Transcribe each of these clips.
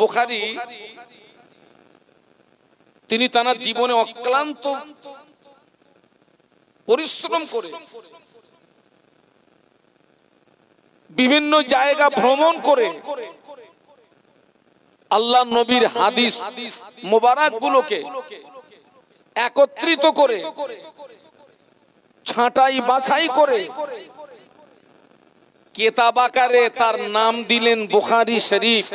বুখারী তিনি তার জীবনে অক্লান্ত পরিশ্রম করে বিভিন্ন জায়গা ভ্রমণ করে আল্লাহ নবীর হাদিস মোবারকগুলোকে একত্রিত করে ছাঁটাই বাছাই করে কিতাব আকারে তার নাম দিলেন বুখারী শরীফ।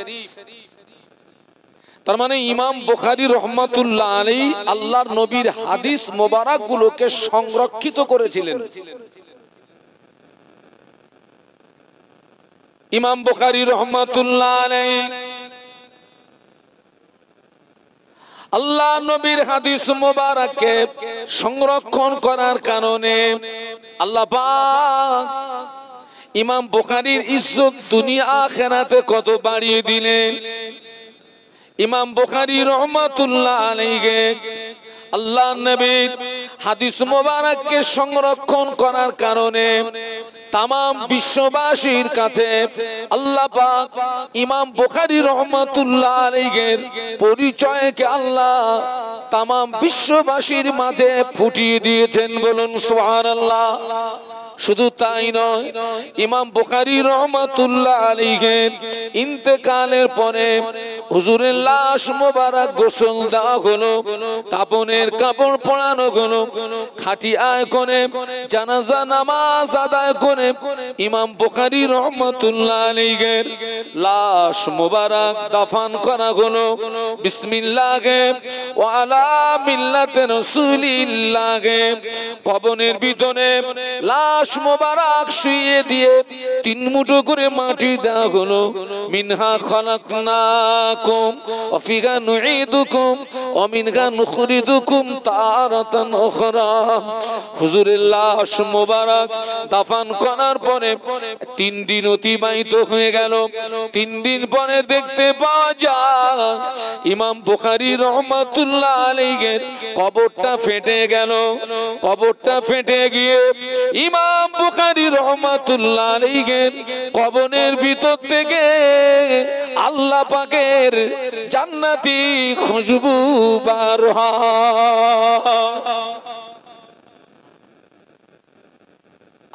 তার মানে ইমাম বুখারী রহমাতুল্লাহ আলাইহি আল্লাহর নবীর হাদিস মোবারকগুলোকে সংরক্ষিত করেছিলেন। ইমাম বুখারী রহমাতুল্লাহ আলাইহি আল্লাহ নবীর হাদিস মোবারককে সংরক্ষণ করার কারণে আল্লাহ পাক ইমাম বুখারীর ইজ্জত দুনিয়া আখিরাতে কত বাড়িয়ে দিলেন। ইমাম বুখারী রহমাতুল্লাহ আলাইহি আল্লাহ নবীর হাদিস মোবারককে সংরক্ষণ করার কারণে तमाम विश्ववासीर काछे अल्लाह पाक इमाम बुखारी रहमतुल्लाह अलैहिर परिचयके अल्लाह तमाम विश्ववासीर माझे फुटिয়ে দিয়েছেন বলুন সুবহানাল্লাহ। শুধু তাই নয়, ইমাম বুখারী রহমাতুল্লাহ আলাইহির ইন্তেকালের পরে হুজুরের লাশ মোবারক গোসল দেওয়া হলো, কাফনের কাপড় পরানো হলো, খাটিয়ায় করে জানাজা নামাজ আদায় করে ইমাম বুখারী রহমাতুল্লাহ আলাইহির লাশ মোবারক দাফন করা হলো। বিসমিল্লাহে ওয়া আলা মিল্লাতে রাসূলিল্লাহে কবরের ভিতরে লাশ মোবারক শুইয়ে দিয়ে তিন মুঠো করে মাটি দেওয়া হলো। মিনহা খলাকনাকুম ওয়া ফিহা নুঈদুকুম ওয়া মিনহা নুখরিজুকুম তারাতান উখরা। হুজুরের লাশ মোবারক দাফন করার পরে 3 দিন অতিবাহিত হয়ে গেল। 3 দিন পরে দেখতে পাওয়া যায় ইমাম বুখারী রহমাতুল্লাহ আলাইহির কবরটা ফেটে গেল। কবরটা ফেটে গিয়ে ইমাম বুখারী রহমাতুল্লাহ আলাইহির কবরের ভিতর থেকে আল্লাহ পাকের জান্নাতি খুশবু বার হয়।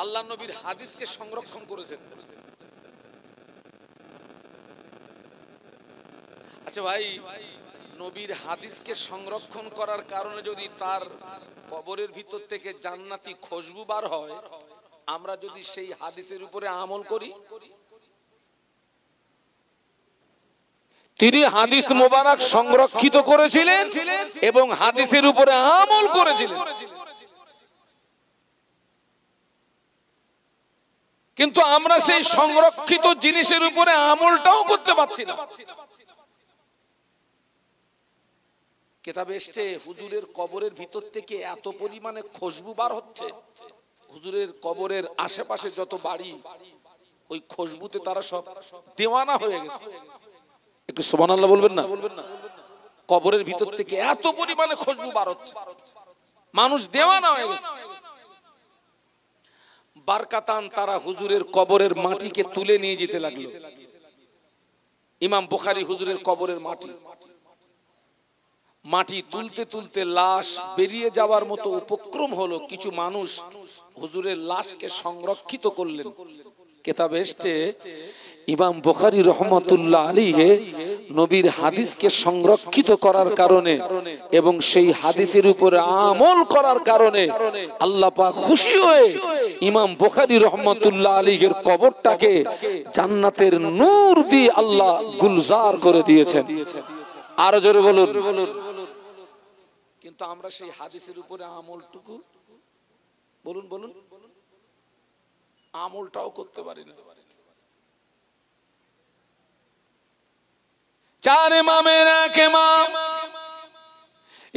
আল্লাহ নবীর হাদিসকে সংরক্ষণ করেছেন। আচ্ছা ভাই, নবীর হাদিসকে সংরক্ষণ করার কারণে যদি তার কবরের ভিতর থেকে জান্নাতি খুশবু বার হয়, আমরা যদি সেই হাদিসের উপরে আমল করি, তিনি হাদিস মোবারক সংরক্ষিত করেছিলেন এবং হাদিসের উপরে আমল করেছিলেন। কিন্তু আমরা সেই সংরক্ষিত জিনিসের উপরে আমলটাও করতে পারছি না। কিতাবে এসেছে হুজুরের কবরের ভিতর থেকে এত পরিমাণে খুশবু বার হচ্ছে, হুজুরের কবরের আশেপাশে যত বাড়ি ওই খুশবুতে তারা সব দেওয়ানা হয়ে গেছে। একটু সুবহানাল্লাহ বলবেন না? কবরের ভিতর থেকে এত পরিমাণে খুশবু বার হচ্ছে, মানুষ দেওয়ানা হয়ে গেছে। বারকাতান তারা হুজুরের কবরের মাটিকে তুলে নিয়ে যেতে লাগলো। ইমাম বুখারী হুজুরের কবরের মাটি তুলতে তুলতে লাশ বেরিয়ে যাওয়ার মতো উপক্রম হলো। কিছু মানুষ হুজুরের লাশকে সংরক্ষিত করলেন। কিতাবে এসেছে ইমাম বুখারী রহমাতুল্লাহ আলাইহি নবীর হাদিসকে সংরক্ষিত করার কারণে এবং সেই হাদিসের উপরে আমল করার কারণে আল্লাহ পাক খুশি হয়ে ইমাম বুখারী রহমাতুল্লাহ আলাইহির কবরটাকে জান্নাতের নূর দিয়ে আল্লাহ গুলজার করে দিয়েছেন। আর জোরে বলুন। কিন্তু আমরা সেই হাদিসের উপরে আমলটুকু বলুন বলুন আমলটাও করতে পারি না। চার ইমামের এক ইমাম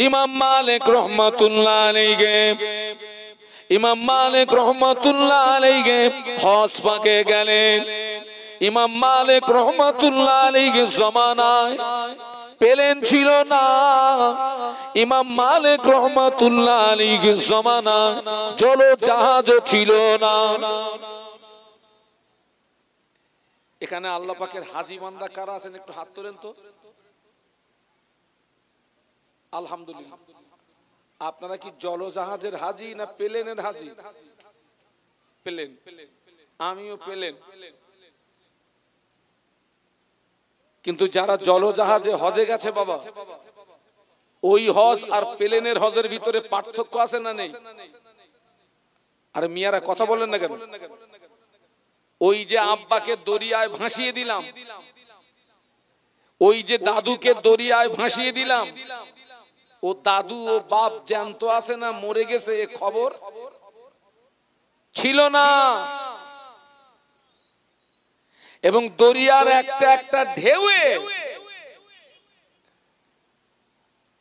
ইমাম মালিক রহমাতুল্লাহ আলাইহি, ইমাম মালিক রহমাতুল্লাহ আলাইহি হজ পাকে গেলেন। ইমাম মালিক রহমাতুল্লাহ আলাইহি জামানায় প্লেন ছিল না। ইমাম মালিক রহমাতুল্লাহ আলাইহি জামানায় জলজাহাজও ছিল না। এখানে আল্লাহ পাকের হাজী বান্দা কারা আছেন একটু হাত তোলেন তো। আলহামদুলিল্লাহ। আপনারা কি জলজাহাজের হাজী না প্লেনের হাজী? প্লেন। আমিও প্লেন। কিন্তু যারা জলজাহাজে হজে গেছে বাবা, ওই হজ আর প্লেনের হজের ভিতরে পার্থক্য আছে না নেই? আরে মিয়ারা কথা বলেন না কেন? ওই যে আব্বাকে দরিয়ায় ভাসিয়ে দিলাম, ওই যে দাদুকে দরিয়ায় ভাসিয়ে দিলাম, ও দাদু ও বাপ জ্যান্ত আছে না মরে গেছে এ খবর ছিল না। এবং দরিয়ার একটা একটা ঢেউয়ে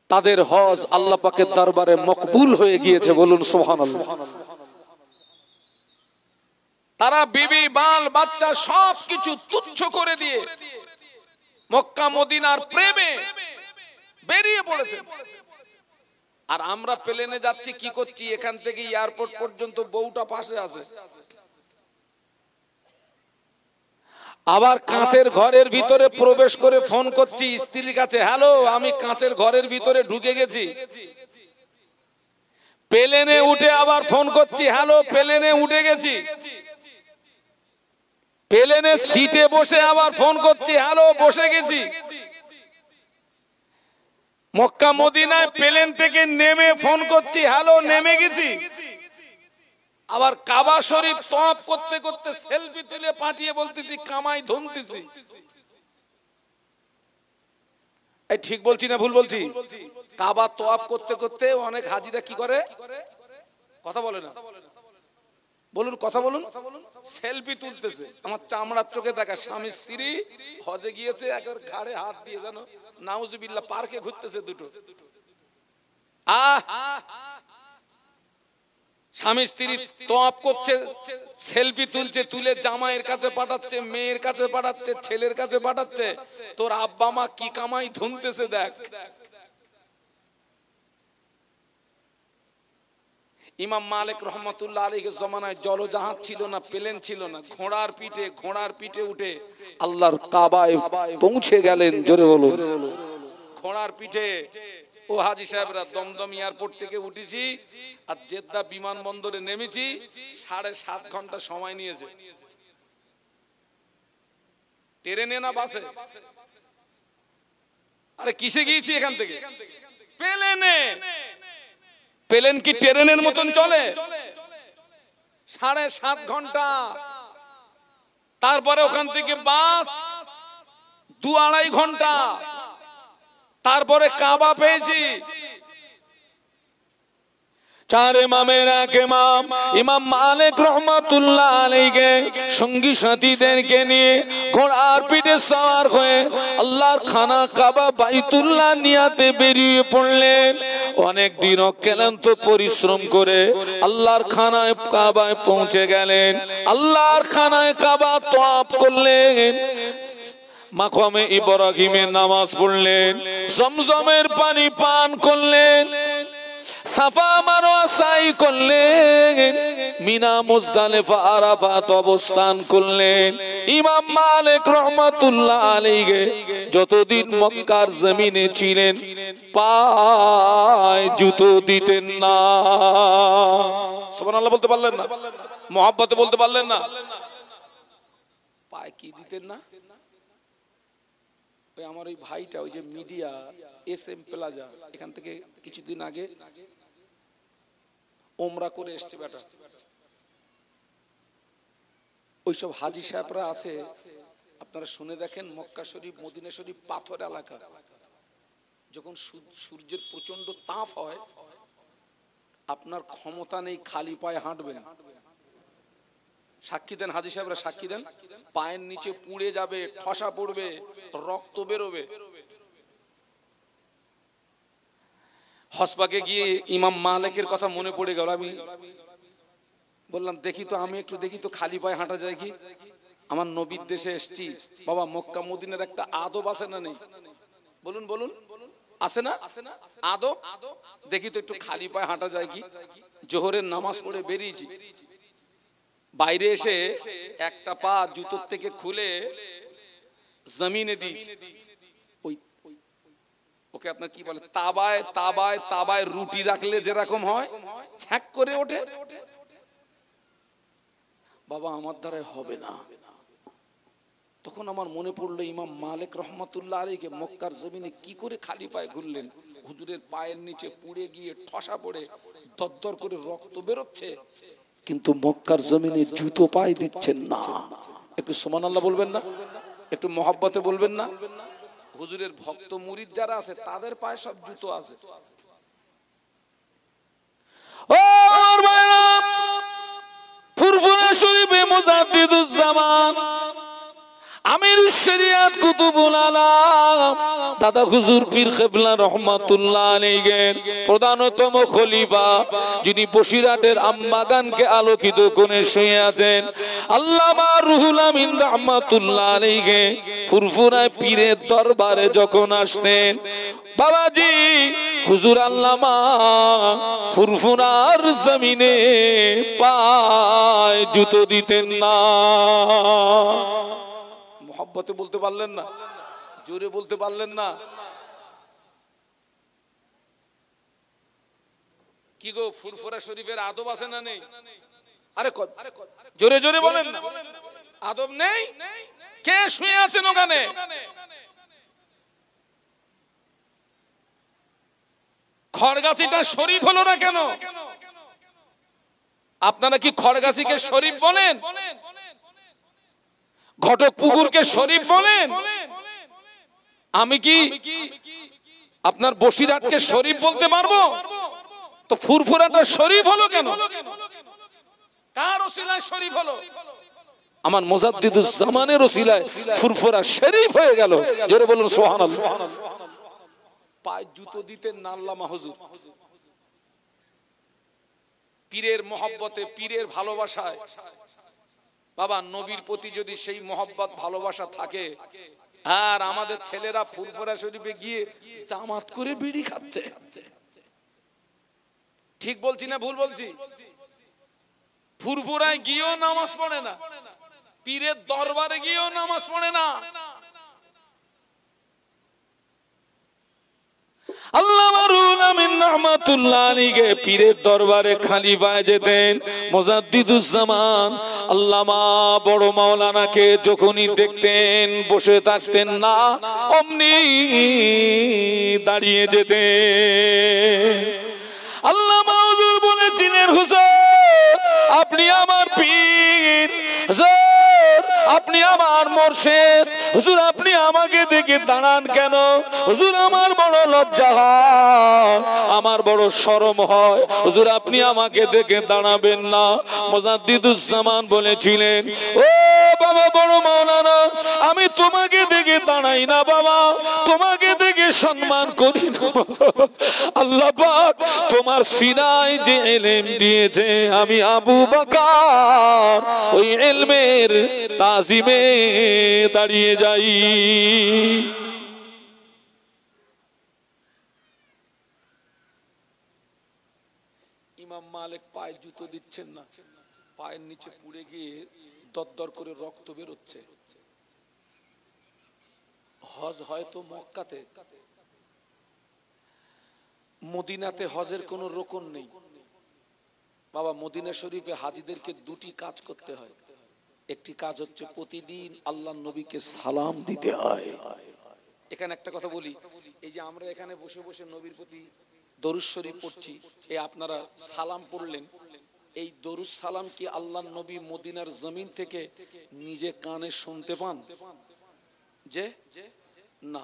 তাদের হজ আল্লাহ পাকের দরবারে মকবুল হয়ে গিয়েছে, বলুন সুবহানাল্লাহ। তারা বিবি বাল বাচ্চা সবকিছু তুচ্ছ করে দিয়ে মক্কা মদিনার প্রেমে বেরিয়ে পড়েছে। আর আমরা প্লেনে যাচ্ছি, কি করছি? এখান থেকে এয়ারপোর্ট পর্যন্ত বউটা পাশে আছে, আবার কাঁচের ঘরের ভিতরে প্রবেশ করে ফোন করছি স্ত্রীর কাছে, হ্যালো আমি কাঁচের ঘরের ভিতরে ঢুকে গেছি। প্লেনে উঠে আবার ফোন করছি, হ্যালো প্লেনে উঠে গেছি। প্লেনে সিটে বসে আবার ফোন করছি, হ্যালো বসে গেছি। মক্কা মদিনায় প্লেন থেকে নেমে ফোন করছি, হ্যালো নেমে গেছি। আবার কাবা শরীফ তওয়াফ করতে করতে সেলফি তুলে পাঠিয়ে বলতেছি কামাই ধুমতেছি। এই ঠিক বলছি না ভুল বলছি? কাবা তওয়াফ করতে করতে অনেক হাজিরা কি করে? কথা বলে না, বলুন কথা বলুন। সেলফি তুলতেছে। আমার চামড়ার চোখে দেখা স্বামী স্ত্রী হজে গিয়েছে, একবার ঘাড়ে হাত দিয়ে জানো নাউজুবিল্লাহ পার্কে ঘুরতেছে দুটো। স্বামী স্ত্রী তওয়াফ করছে, সেলফি তুলছে, তুলে জামাইয়ের কাছে পাঠাচ্ছে, মেয়ের কাছে পাঠাচ্ছে, ছেলের কাছে পাঠাচ্ছে, তোর আব্বা মা কি কামাই ধুনতেছে দেখ। ইমাম মালিক রহমাতুল্লাহ আলাইহির জমানায় জলজাহাজ ছিল না, প্লেন ছিল না, ঘোড়ার পিঠে উঠে আল্লাহর কাবায় পৌঁছে গেলেন। জোরে বলুন। ঘোড়ার পিঠে। ও হাজী সাহেবরা, দমদম এয়ারপোর্ট থেকে উঠেছি আর জেদ্দা বিমানবন্দরে নেমেছি, 7.5 ঘন্টা সময় নিয়েছে। ট্রেনে না বাসে? আরে কিসে গিয়েছি এখান থেকে? প্লেনে। প্লেন কি ট্রেনের মতন চলে? 7.5 ঘন্টা। তারপরে ওখান থেকে বাস 2-2.5 ঘন্টা। তারপরে কাবা পেয়েছি। 4 ইমামের এক ইমাম ইমাম মালিক রহমাতুল্লাহ আলাইহি সঙ্গী সাথীদেরকে নিয়ে ঘোড়ার পিঠে সওয়ার হয়ে আল্লাহর খানা কাবা বাইতুল্লাহ নিয়াতে বেরিয়ে পড়লেন। অনেক দিন অক্লান্ত পরিশ্রম করে আল্লাহর খানায় কাবায় পৌঁছে গেলেন। আল্লাহর খানায় কাবা তওয়াফ করলেন, মাকামে ইব্রাহিমের নামাজ পড়লেন, জমজমের পানি পান করলেন, সাফা মারওয়া সাই করলেন, মিনা মুজদালিফা আরাফাত অবস্থান করলেন। ইমাম মালিক রহমাতুল্লাহ আলাইহি যতদিন মক্কার জমিনে ছিলেন পায়ে জুতো দিতেন না। সুবহানাল্লাহ বলতে পারলেন না? মুহাব্বতে বলতে পারলেন না? পায়ে কি দিতেন না? ওই আমার ওই ভাইটা, ওই যে মিডিয়া SM প্লাজা, এখান থেকে কিছুদিন আগে ওমরা করে এসছে বেটা। ওইসব হাজী সাহেবরা আছে, আপনারা শুনে দেখেন, মক্কা শরীফ মদিনা শরীফ পাথর এলাকা। যখন সূর্যের প্রচন্ড তাপ হয়, আপনার ক্ষমতা নেই খালি পায়ে হাঁটবেন। সাক্ষী দেন হাজী সাহেবরা, সাক্ষী দেন। পায়ের নিচে পুড়ে যাবে, ঠসা পড়বে, রক্ত বেরোবে। হসপাকে গিয়ে ইমাম মালিকের কথা মনে পড়ে গেল। আমি বললাম দেখি তো, আমি একটু দেখি তো খালি পায়ে হাঁটা যায় কি। আমার নবীর দেশে এসছি বাবা, মক্কা মদিনার একটা আদব আছে না নেই? বলুন বলুন, আছে না আদব? দেখি তো একটু খালি পায়ে হাঁটা যায় কি। জোহরের নামাজ পড়ে বেরিয়েছি, বাইরে এসে একটা পা জুতোর থেকে খুলে জমিনে দিয়েছে। ওকে আপনার কি বলে, তাবায় তাবায় তাবায় রুটি রাখলে যেরকম হয় ছ্যাক করে ওঠে। বাবা আমার দ্বারা হবে না। তখন আমার মনে পড়লো ইমাম মালিক রহমাতুল্লাহ আলাইহি মক্কার জমিনে কি করে খালি পায়ে ঘুরলেন। হুজুরের পায়ের নিচে পুড়ে গিয়ে ঠসা পড়ে দরদর করে রক্ত বেরোচ্ছে, কিন্তু মক্কার জমিনে জুতো পায়ে দিচ্ছেন না। একটু সুবহানাল্লাহ বলবেন না? একটু মহব্বতে বলবেন না? হুজুরের ভক্ত মুরিদ যারা আছে তাদের পায়ে সব জুতো আছে। ও আমার ভাইরা, ফুরফুরা শরীফে মুজাদ্দিদুজ্জামান আমির শরিয়াত কুতুবুল আলাম দাদা হুজুর পীর কিবলা রহমাতুল্লাহ আলাইহি প্রধানতম খলিফা, যিনি বসিরহাটের আমবাগানকে আলোকিত করে শুয়ে আছেন, আল্লামা রুহুল আমিন রহমাতুল্লাহ আলাইহি ফুরফুরায় পীরের দরবারে যখন আসতেন, বাবাজি হুজুর আল্লামা ফুরফুরার জমিনে পায় জুতো দিতেন না। মহব্বতে বলতে পারলেন না? জোরে বলতে পারলেন না? কি গো, ফুরফুরা শরীফের আদব আছে না নেই? আরে জোরে জোরে বলেন না। আদব নেই? কে শুয়ে আছেন ওখানে? খড়গাছিটা শরীফ হলো না কেন? আপনারা কি খড়গাছিকে শরীফ বলেন? ঘটক পুকুরকে শরীফ বলেন? আমি কি আপনার বসিরহাটকে শরীফ বলতে পারবো? তো ফুরফুরাটা শরীফ হলো কেন? কার ওসিলায় শরীফ হলো? আমার মুজাদ্দিদুজ্জামানের ওসিলায় ফুরফুরা শরীফ হয়ে গেল। জোরে বলুন সুবহানাল্লাহ। পায়ে জুতো দিতেন না আল্লামা হুজুর। পীরের মহব্বতে, পীরের ভালোবাসায়, বাবা নবীর প্রতি যদি সেই মহব্বত ভালোবাসা থাকে, আর আমাদের ছেলেরা ফুরফুরা শরীফে গিয়ে জামাত করে বিড়ি খাচ্ছে। ঠিক বলছি না ভুল বলছি? ফুরফুরায় গিয়েও নামাজ পড়ে না, পীরের দরবারে গিয়েও নামাজ পড়ে না। আল্লামা রুহুল আমিন রহমাতুল্লাহ আলাইহি পীরের দরবারে খালি পায়ে যেতেন। মুজাদ্দিদুজ্জামান আল্লামা বড় মাওলানাকে যখনই দেখতেন বসে থাকতেন না, অমনি দাঁড়িয়ে যেতেন। আল্লামা হুজুর বলেছিলেন, হুজুর আপনি আমার পীর, হুজুর আপনি আমার মুর্শিদ, হুজুর আপনি আমাকে দেখে দাঁড়ান কেন? হুজুর আমার বড় লজ্জা হয়, আমার বড় শরম হয়, হুজুর আপনি আমাকে দেখে দাঁড়াবেন না। মুজাদ্দিদুজ্জামান বলেছিলেন, ও বাবা বড় মাওলানা, আমি তোমাকে দেখে দাঁড়াই না বাবা, তোমাকে দেখে সম্মান করি না। আল্লাহ পাক তোমার সিনায় যে ইলম দিয়েছে, আমি আবু বকর ওই ইলমের তাজিমে দাঁড়িয়ে যাই। ইমাম মালিক পায়ে জুতো দিচ্ছেন না, পায়ের নিচে পুড়ে গিয়ে দরদর করে রক্ত বেরোচ্ছে। হজ হয়তো মক্কাতে, মদিনাতে হজের কোনো রকম নেই বাবা। মদিনা শরীফে হাজিদেরকে দুটি কাজ করতে হয়। একটি কাজ হচ্ছে প্রতিদিন আল্লাহর নবীকে সালাম দিতে হয়। এখানে একটা কথা বলি, এই যে আমরা এখানে বসে বসে নবীর প্রতি দরুদ শরীফ পড়ছি, এই আপনারা সালাম পড়লেন, এই দরুদ সালাম কি আল্লাহর নবী মদিনার জমিন থেকে নিজে কানে শুনতে পান? যে না,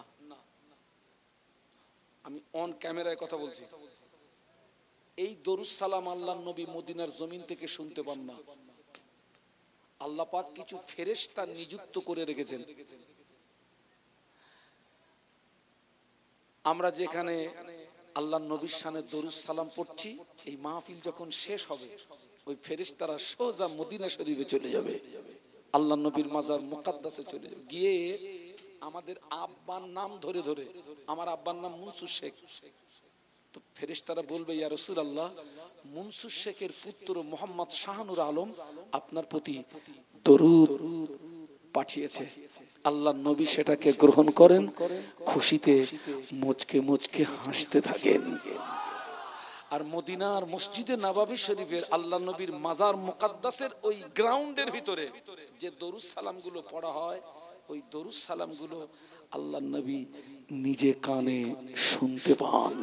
আমি অন ক্যামেরায় কথা বলছি, এই দরুদ সালাম আল্লাহর নবী মদিনার জমিন থেকে শুনতে পান না। আল্লাহ পাক কিছু ফেরেশতা নিযুক্ত করে রেখেছেন। আমরা যেখানে আল্লাহর নবীর শানে দরুদ সালাম পড়ছি, এই মাহফিল যখন শেষ হবে, ওই ফেরেশতারা সোজা মদিনা শরীফে চলে যাবে, আল্লাহর নবীর মাজার মুকাদ্দাসে চলে যাবে, গিয়ে আমাদের আব্বার নাম ধরে ধরে, আমার আব্বার নাম মনসুর শেখ, তো ফেরেশতারা বলবে, ইয়া রাসূলুল্লাহ, মনসুর শেখের পুত্র মোহাম্মদ শাহানুর আলম আপনার প্রতি দরুদ পাঠিয়েছে। আল্লাহ নবী সেটাকে গ্রহণ করেন, খুশিতে মুচকে মুচকে হাসতে থাকেন। আর মদিনার মসজিদে নববী শরীফের আল্লাহ নবীর মাজার মুকাদ্দাসের ওই গ্রাউন্ডের ভিতরে যে দরুদ সালাম গুলো পড়া হয়, ওই দরুদ সালাম গুলো আল্লাহ নবী নিজে কানে শুনতে পান।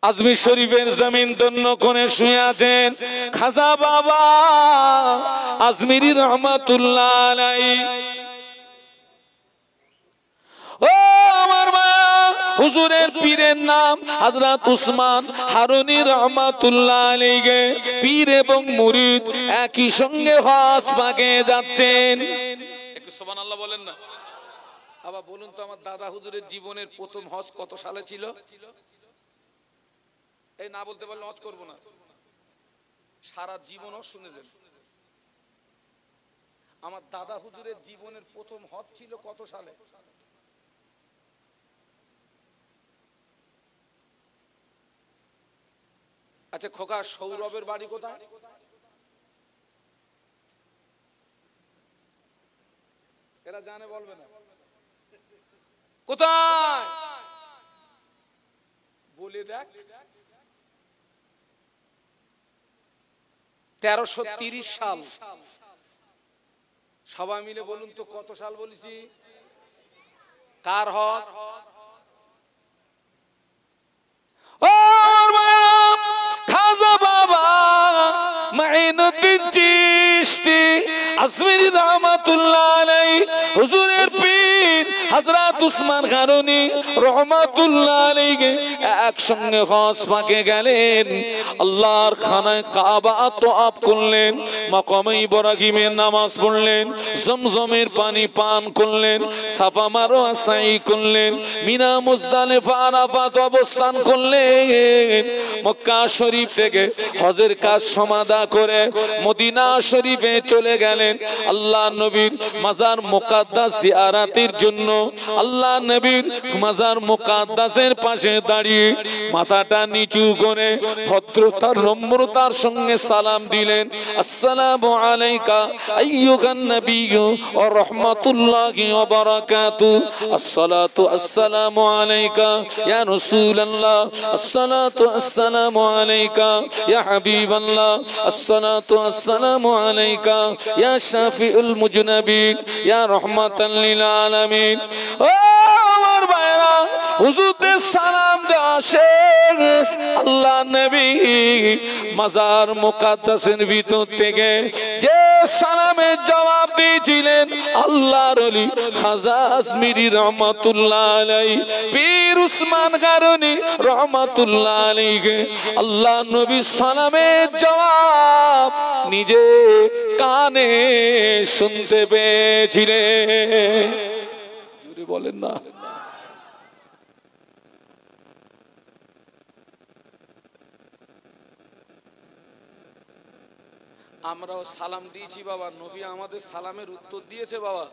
আজমির শরীফের জমিন ধন্য করে শুয়ে আছেন খাজা বাবা আজমিরি রহমাতুল্লাহ আলাইহি। ও আমার মা, হুজুরের পীরের নাম হযরত উসমান হারুনি রহমাতুল্লাহ আলাইহি। পীর এবং মুরিদ একই সঙ্গে হজ পাকে যাচ্ছেন। একটু সুবহানাল্লাহ বলেন না। আবার বলুন তো, আমার দাদা হুজুরের জীবনের প্রথম হজ কত সালে ছিল? এই না বলতে পারলে হজ করব না। সারা জীবনও শুনেছেন। আমার দাদা হুজুরের জীবনের প্রথম হজ ছিল কত সালে? আচ্ছা খোকা, সৌরভের বাড়ি কোথায়? এরা জানে, বলবে না কোথায়, বলে দেখ। 1330 সাল। সবাই মিলে বলুন তো কত সাল বলেছি? কার হজ? ও খাজা বাবা মাইনুদ্দিন চিশতি আজমিরি রহমাতুল্লাহ আলাইহি, হুজুরের পীর হযরত উসমান হারুনি রহমাতুল্লাহ আলাইহি একসঙ্গে হজ পাকে গেলেন। আল্লাহর খানায় কাবা তওয়াফ করলেন, মাকামে ইব্রাহিমের নামাজ পড়লেন, জমজমের পানি পান করলেন, সাফা মারওয়া সাই করলেন, মিনা মুজদালিফা আরাফাত অবস্থান করলেন। মক্কা শরীফ থেকে হজের কাজ সমাধা করে মদিনা শরীফে চলে গেলেন আল্লাহ নবীর মাজার মুকাদ্দাস জিয়ারাতের জন্য। আল্লাহ নবীর মাজার মুকাদ্দাসের পাশে দাঁড়িয়ে মাথাটা নিচু করে ভদ্রতার নম্রতার সঙ্গে সালাম দিলেন, আসসালামু আলাইকা আইয়ুহান নাবিয়্যু ওয়া রাহমাতুল্লাহি ওয়া বারাকাতুহু, আসসালাতু আসসালামু আলাইকা ইয়া রাসূলুল্লাহ, আসসালাতু আসসালামু আলাইকা ইয়া হাবিবাল্লাহ, আসসালাতু আসসালামু আলাইকা ইয়া শাফিউল মুজনাবিন ইয়া রাহমাতাল লিল আলামিন। ও আমার ভাইরা, হুজুরদের সালাম দেওয়া শেষ। আল্লাহ নবী মাজার মুকাদ্দাসের ভিতর থেকে যে সালামের জবাব দিয়েছিলেন, আল্লাহর ওলি খাজা আজমিরি রহমাতুল্লাহ আলাইহি, পীর উসমান হারুনি রহমাতুল্লাহ আলাইহি, আল্লাহ নবী সালামের জবাব নিজে কানে শুনতে পেয়েছিলেন। জোরে বলেন না। আমরাও সালাম দিয়েছি বাবা, নবী আমাদের সালামের উত্তর দিয়েছে বাবা,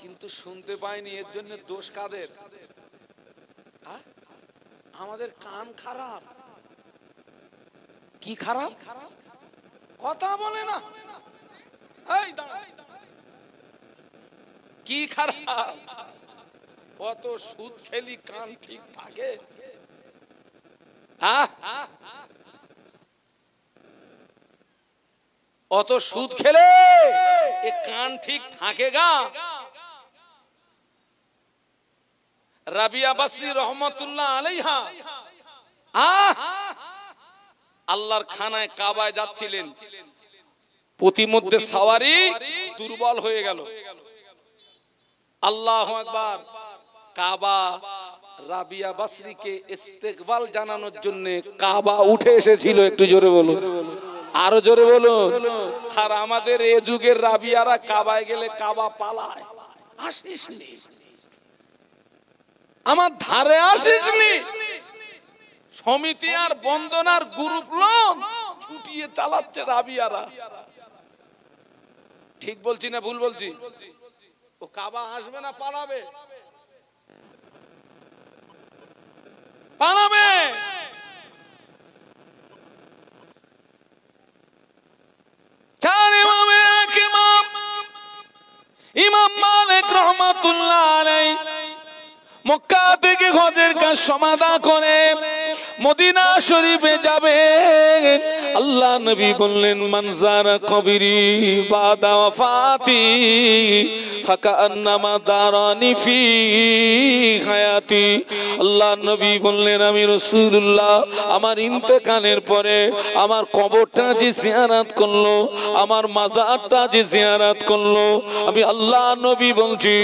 কিন্তু শুনতে পাইনি। এর জন্য দোষ কাদের? আমাদের কান খারাপ। কি খারাপ? কথা বলে না। কি খারাপ? কত সুদ খেলি, কান ঠিক থাকে? অত সুদ খেলে এ কান ঠিক থাকে গা? রাবিয়া বাসরি রহমাতুল্লাহ আলাইহা আল্লাহর খানায় কাবায় যাচ্ছিলেন, প্রতিমধ্যে সাওয়ারি দুর্বল হয়ে গেল। আল্লাহু আকবার। কাবা রাবিয়া বাসরিকে ইস্তেকবাল জানানোর জন্য কাবা উঠে এসেছিল। একটু জোরে বলুন, আরো জোরে বলুন। আর আমাদের এ যুগের রাবিয়ারা কাবায় গেলে কাবা পালায়। আসিসনি, আমার ধারে আসিসনি। সমিতি আর বন্দনার গ্রুপ লোক ছুটিয়ে চালাচ্ছে রাবিয়ারা। ঠিক বলছি না ভুল বলছি? ও কাবা আসবে না পালাবে? বানাবে। চার ইমামের এক ইমাম ইমাম মালিক রহমাতুল্লাহ আলাইহি মক্কা থেকে হজের কাজ সমাধা করে মদিনা শরীফে যাবে। আল্লাহ নবী বললেন, মানজারা কবরি বাদা ওয়াফাতি ফাকান্নামা দারানি ফি হায়াতি। আল্লাহ নবী বললেন, আমি রাসূলুল্লাহ আমার ইন্তেকালের পরে আমার কবরটা যে জিয়ারত করলো, আমার মাজারটা যে জিয়ারত করলো, আমি আল্লাহ নবী বলছি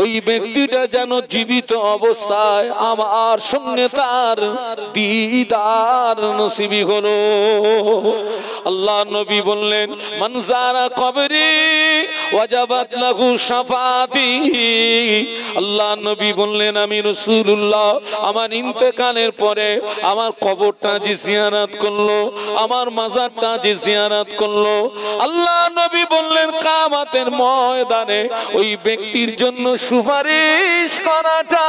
ওই ব্যক্তিটা যেন জীবিত অবস্থায় আমার সঙ্গে তার দিদার নসিবি হলো। আল্লাহ নবী বললেন, মানজারা কবরি ওয়াজাবাত লাহু শাফাতি। আল্লাহ নবী বললেন, আমি রাসূলুল্লাহ আমার ইন্তেকালের পরে আমার কবরটা যে জিয়ারত করলো, আমার মাজারটা যে জিয়ারত করলো, আল্লাহ নবী বললেন কিয়ামতের ময়দানে ওই ব্যক্তির জন্য সুপারিশ করাটা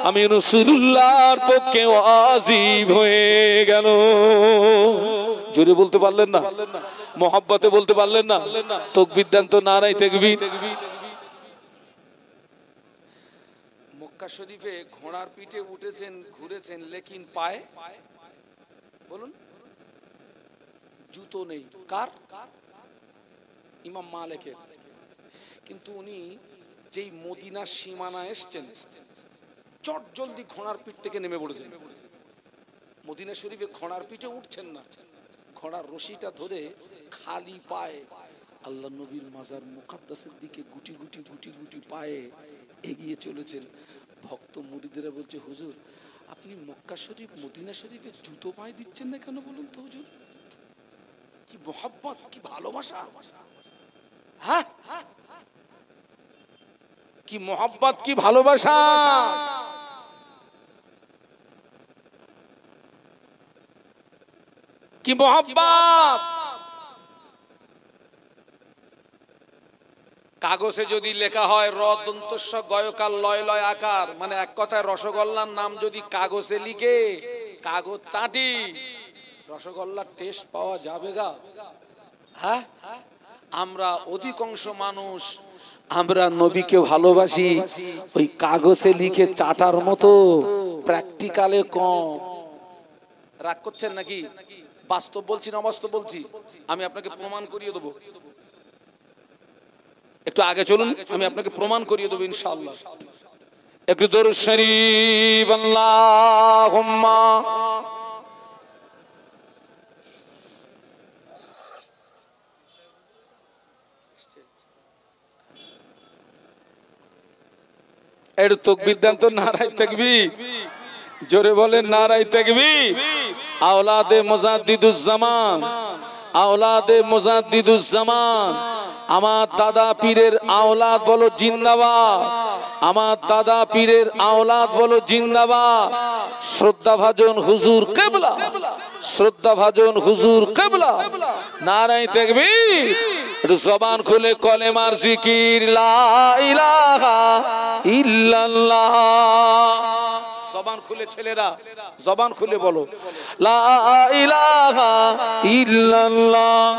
আমি রাসূলুল্লাহর পক্ষে ওয়াজিব হয়ে গেল। জোরে বলতে পারলেন না? মোহাব্বতে বলতে পারলেন না? তাকবীর দেন তো, নারায়ে তাকবীর। মক্কা শরীফে ঘোড়ার পিঠে উঠেছেন, ঘুরেছেন, লেকিন পায়ে বলুন জুতো নেই। কার? ইমাম মালিকের। কিন্তু উনি যেই মদিনার সীমানা এসছেন, চট জলদি ঘোড়ার পিঠ থেকে নেমে পড়েছেন। মদিনা শরীফে ঘোড়ার পিঠে উঠছেন না, ঘোড়ার রশিটা ধরে খালি পায়ে আল্লাহ নবীর মাজার মুকাদ্দাসের দিকে গুটি গুটি গুটি গুটি পায়ে এগিয়ে চলেছেন। ভক্ত মুরিদেরা বলছে, হুজুর আপনি মক্কা শরীফ মদিনা শরীফে জুতো পায়ে দিচ্ছেন না কেন বলুন তো হুজুর? কি মোহাব্বত, কি ভালোবাসা! হ্যাঁ, কি মোহাব্বত, কি ভালোবাসা! কি মোহাব্বত! কাগজে যদি লেখা হয় র দন্তস্ব গয়কাল লয় লয় আকার, মানে এক কথায় রসগোল্লার নাম যদি কাগজে লিখে কাগজ চাটি, রসগোল্লার টেস্ট পাওয়া যাবে গা? হ্যাঁ, আমরা অধিকাংশ মানুষ আমরা নবীকে ভালোবাসি ওই কাগজে লিখে চাটার মতো, প্র্যাকটিক্যালে কম। রাগ করছেন নাকি? বাস্তব বলছি না অবাস্তব বলছি? আমি আপনাকে প্রমাণ করিয়ে দেবো। একটু আগে চলুন, আমি আপনাকে প্রমাণ করিয়ে দেবো ইনশাআল্লাহ। একটু দরুদ শরীফ আল্লাহুম্মা একটু তাকবীর দেন তো, নারায়ে তাকবীর। জোরে বলেন নারায়ে তাকবীর। আওলাদে মুজাদ্দিদুজ জামান, আওলাদে মুজাদ্দিদুজ জামান, আমার দাদা পীরের আওলাদ বলো জিন্দাবাদ, আমার দাদা পীরের আওলাদ বলো জিন্দাবাদ। শ্রদ্ধাভাজন হুজুর কিবলা, শ্রদ্ধাভাজন হুজুর কিবলা, নারায়ে তাকবীর। একটু জবান খুলে কলেমার জিকির লা ইলাহা ইল্লাল্লাহ। জবান খুলে ছেলেরা জবান খুলে বলো লা ইলাহা ইল্লাল্লাহ।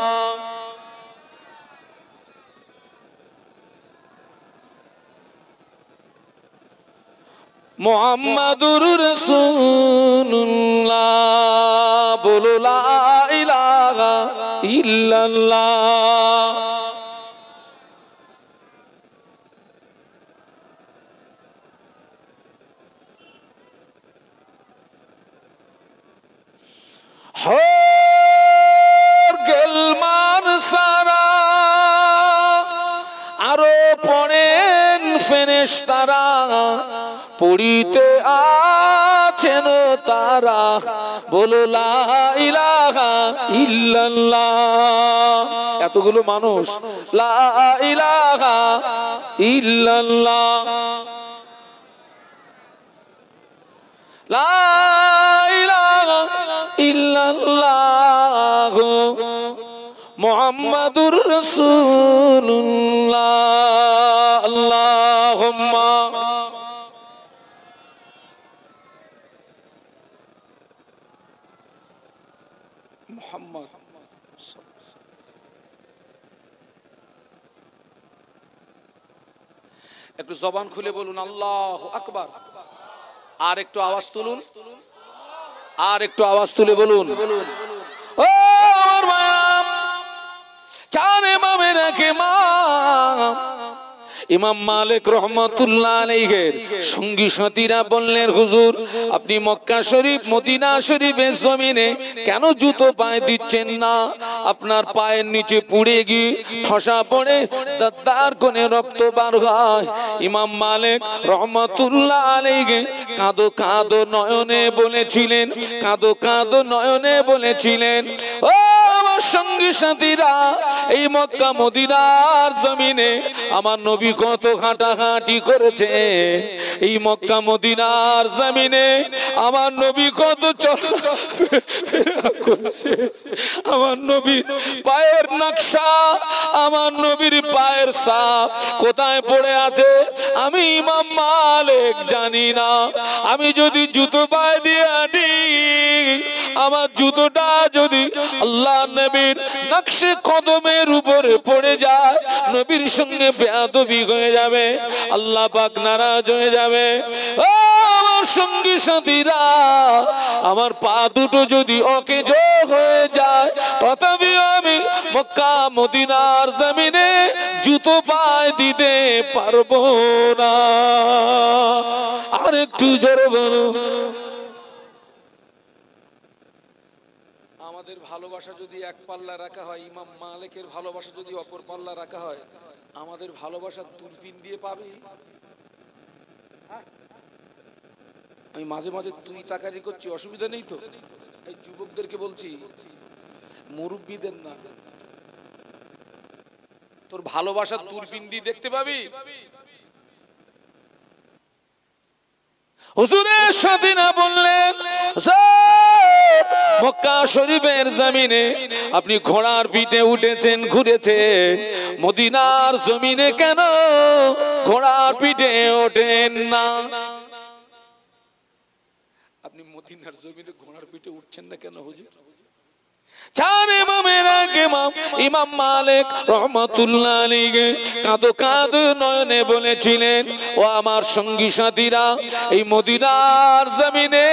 মুহাম্মাদুর রাসূলুল্লাহ বলো লা ইলাহা ইল্লাল্লাহ। হর গেলমান সারা আরো পড়েন ফেরেশতারা, পড়িতে আছেন তারা বলো লা ইলাহা ইল্লাল্লাহ। এতগুলো মানুষ লা ইলাহা ইল্লাল্লাহ, লা ইলাহা ইল্লাল্লাহ মুহাম্মাদুর রাসূলুল্লাহ। আল্লাহুম্মা মুহাম্মদ। একটু জবান খুলে বলুন আল্লাহু আকবার। আর একটু আওয়াজ তুলুন, আর একটু আওয়াজ তুলে বলুন ও আমার মায়া। চার ইমামের এক ইমাম ইমাম মালিক রহমাতুল্লাহ আলাইহির সঙ্গী সাথীরা বললেন, হুজুর আপনি মক্কা শরীফ মদিনা শরীফের জমিনে কেন জুতো পায়ে দিচ্ছেন না? আপনার পায়ের নিচে পুড়ে গিয়ে ঠসা পড়ে দাঁত কোণে রক্ত বার হয়। ইমাম মালিক রহমাতুল্লাহ আলাইহি কাঁদো কাঁদো নয়নে বলেছিলেন, কাঁদো কাঁদো নয়নে বলেছিলেন, ও আমার সঙ্গী সাথীরা, এই মক্কা মদিনার জমিনে আমার নবী কত হাঁটাহাঁটি করেছে, এই মক্কা মদিনার জমিনে আমার নবী কত চলাফেরা করেছে। আমার নবীর পায়ের নকশা, আমার নবীর পায়ের ছাপ কোথায় পড়ে আছে আমি ইমাম মালিক জানি না। আমি যদি জুতো পায়ে দিয়ে হাঁটি, আমার জুতোটা যদি আল্লাহ নবীর নকশে কদমের উপরে পড়ে যায়, নবীর সঙ্গে বেয়াদবি হয়ে যাবে, আল্লাহ পাক নারাজ হয়ে যাবে। ও আমার সঙ্গী সাথীরা, আমার পা দুটো যদি অকেজ হয়ে যায়, তথাপি আমি মক্কা মদিনার জমিনে জুতো পায়ে দিতে পারবো না। আর একটু জোরে বলো। আমাদের ভালোবাসা যদি এক পাল্লা রাখা হয়, ইমাম মালিকের ভালোবাসা যদি অপর পাল্লা রাখা হয়, আমাদের ভালোবাসা দূরবীন দিয়ে পাবে। আমি মাঝে মাঝে তুই তাকারি করছি, অসুবিধা নেই তো? এই যুবকদেরকে বলছি, মুরব্বীদের না, তোর ভালোবাসা দূরবীন দিয়ে দেখতে পাবি। হুজুরের সাথে না বললেন, মক্কা শরীফের জমিনে আপনি ঘোড়ার পিঠে উঠেছেন, ঘুরেছেন, মদিনার জমিনে কেন ঘোড়ার পিঠে ওঠেন না? আপনি মদিনার জমিনে ঘোড়ার পিঠে উঠছেন না কেন হুজুর? চার ইমামের এক ইমাম ইমাম মালিক রহমাতুল্লাহ আলাইহি কাঁদো কাঁদো নয়নে বলেছিলেন, ও আমার সঙ্গী সাথীরা, এই মদিনার জমিনে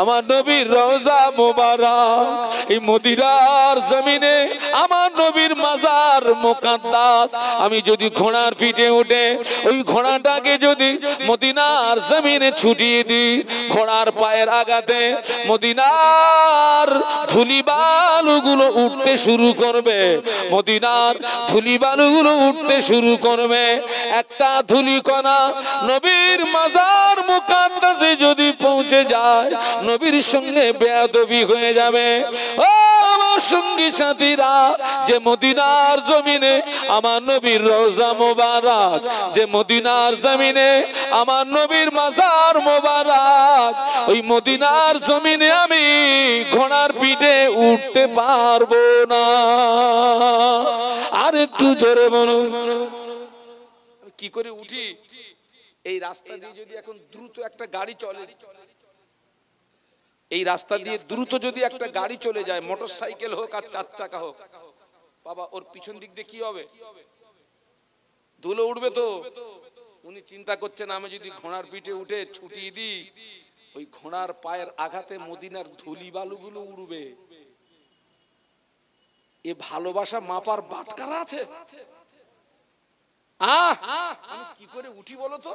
আমার নবীর রওজা মোবারক, এই মদিনার জমিনে আমার নবীর মাজার মুকাদ্দাস, আমি যদি ঘোড়ার পিঠে উঠে ওই ঘোড়াটাকে যদি মদিনার জমিনে ছুটিয়ে দিই, ঘোড়ার পায়ের আঘাতে মদিনার ধুলিবালুগুলো উঠতে শুরু করবে, মদিনার ধুলিবালুগুলো উঠতে শুরু করবে। একটা ধুলিকণা নবীর মাজার মুকাদ্দাসে যদি পৌঁছে যায়, নবীর সঙ্গে বেয়াদবি হয়ে যাবে। ও আমার সঙ্গী সাথীরা, যে মদিনার জমিনে আমার নবীর রওজা মোবারক, যে মদিনার জমিনে আমার নবীর মাজার মোবারক, ওই মদিনার জমিনে আমি ঘোড়ার পিঠে উঠতে পারবো না। আর একটু জোরে বলুন। কি করে উঠি? এই রাস্তা দিয়ে যদি এখন দ্রুত একটা গাড়ি চলে, এই রাস্তা দিয়ে দ্রুত যদি একটা গাড়ি চলে যায়, মোটর সাইকেল হোক আর চার চাকা হোক, বাবা ওর পিছন দিক দিয়ে কি হবে? ধুলো উঠবে তো। উনি চিন্তা করছেন, আমি যদি ঘোড়ার পিঠে উঠে ছুটিয়ে দিই, ওই ঘোড়ার পায়ের আঘাতে মদিনার ধুলি বালুগুলো উড়বে। এ ভালোবাসা মাপার বাটখারা আছে? আমি কি করে উঠি বলো তো?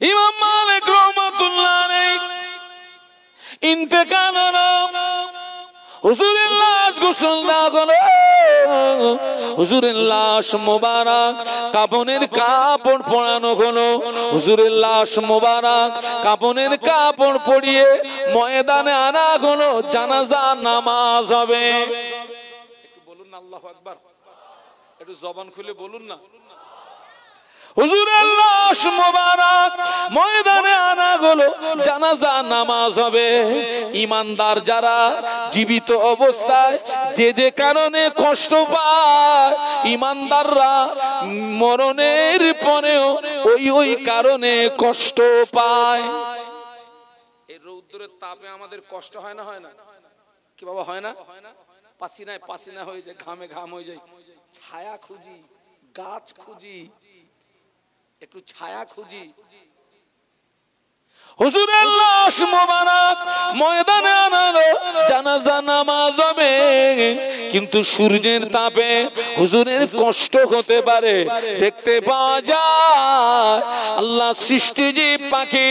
ইমাম মালিক রহমাতুল্লাহ আলাইহি ইন্তেকাল হলো, হুজুরের লাশ গোসল না হলো, হুজুরের লাশ মোবারক কাফনের কাপড় পরানো হলো, হুজুরের লাশ মোবারক কাফনের কাপড় পরিয়ে ময়দানে আনা হলো, জানাজা নামাজ হবে। একটু বলুন না আল্লাহু আকবার, একটু জবান খুলে বলুন না। হুজুরের লাশ মোবারক ময়দানে আনা হলো, জানাজা নামাজ হবে। ইমানদার যারা জীবিত অবস্থায় যে যে কারণে কষ্ট পায়, ইমানদাররা মরণের পরেও ওই ওই কারণে কষ্ট পায়। এই রৌদ্রের তাপে আমাদের কষ্ট হয় না, হয় না কি বাবা, হয় না? পাসিনায় পাসিনা হয়ে যায়, ঘামে ঘাম হয়ে যায়। ছায়া খুঁজি, গাছ খুঁজি, একটু ছায়া খুঁজি। হুজুরের লাশ মোবারক ময়দানে আনালো, জানাজা নামাজ হবে, কিন্তু সূর্যের তাপে হুজুরের কষ্ট হতে পারে। দেখতে পাওয়া যায় আল্লাহ সৃষ্টি জীব পাখি,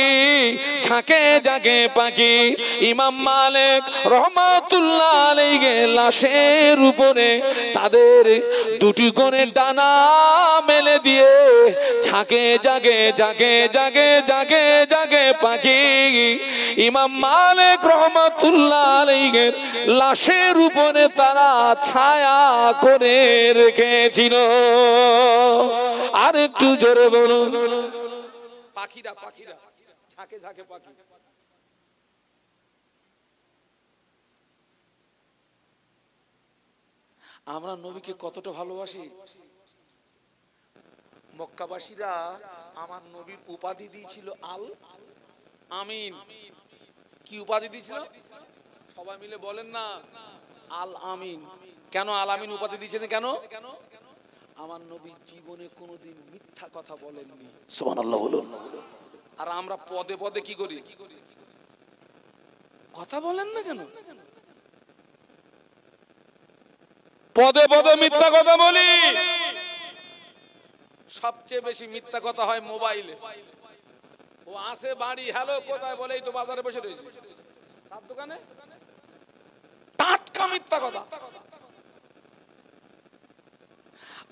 ঝাঁকে ঝাঁকে পাখি। ইমাম মালিক রহমাতুল্লাহ আলাইহি লাশের উপরে তাদের দুটি করে ডানা মেলে দিয়ে ঝাঁকে ঝাঁকে ঝাঁকে ঝাঁকে ঝাঁকে ঝাঁকে পাখি ইমাম মালিক রহমাতুল্লাহ আলাইহির লাশের উপরে তারা ছায়া করে রেখেছিল। আর একটু জোরে বলুন, পাখিরা পাখিরা ঝাঁকে ঝাঁকে পাখি। আমরা নবীকে কতটা ভালোবাসি। মক্কাবাসীরা আমার নবীর উপাধি দিয়েছিল আল আমিন। কি উপাধি দিয়েছিল? সবাই মিলে বলেন না, আল আমিন। কেন আল আমিন উপাধি দিয়েছেন? কেন? আমার নবী জীবনে কোনোদিন মিথ্যা কথা বলেননি। সুবহানাল্লাহ বলুন। আর আমরা পদে পদে কি করি? কথা বলেন না কেন? পদে পদে মিথ্যা কথা বলি। সবচেয়ে বেশি মিথ্যা কথা হয় মোবাইলে। ও আসে বাড়ি, হ্যালো কোথায়, বলে এই তো বাজারে বসে রয়েছে, তার দোকানে। টাটকা মিথ্যা কথা।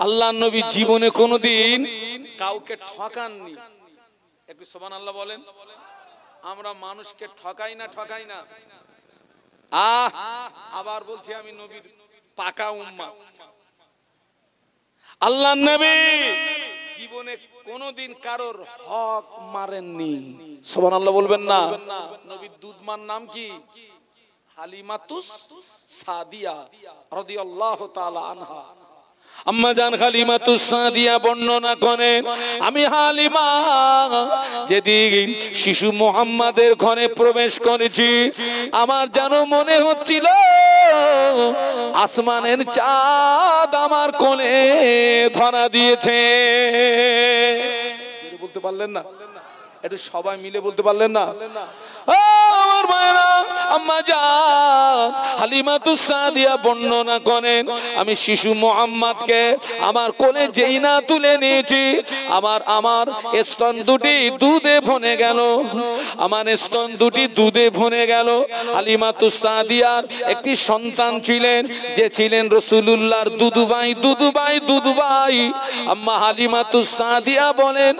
আল্লাহর নবী জীবনে কোনোদিন কাউকে ঠকাননি। একটু সুবহানাল্লাহ বলেন। আমরা মানুষকে ঠকাই না, ঠকাই না। আবার বলছি, আমি নবীর পাকা উম্মাত। আল্লাহর নবী জীবনে কোনোদিন কারোর হক মারেননি। সুবহানাল্লাহ বলবেন না। নবীর দুধমার নাম কি? হালিমাতুস সাদিয়া রাদিয়াল্লাহু তাআলা আনহা। আম্মা জান হালিমাতুস সাদিয়া বর্ণনা করেন, আমি হালিমা যেদিন শিশু মুহাম্মাদের ঘরে প্রবেশ করেছি, আমার যেন মনে হচ্ছিল আসমানের চাঁদ আমার কোলে ধরা দিয়েছে। বলতে পারলেন না? একটু সবাই মিলে বলতে পারলেন না? আমার মায়েরা, আম্মা জান হালিমাতুস সাদিয়া বর্ণনা করেন, আমি শিশু মুহাম্মাদকে আমার কোলে যেই না তুলে নিয়েছি, আমার স্তন দুটি দুধে ভরে গেল, আমার স্তন দুটি দুধে ভরে গেল। হালিমাতুস সাদিয়ার একটি সন্তান ছিলেন, যে ছিলেন রাসূলুল্লাহর দুদুভাই দুদুভাই দুদুভাই। আম্মা হালিমাতুস সাদিয়া বলেন,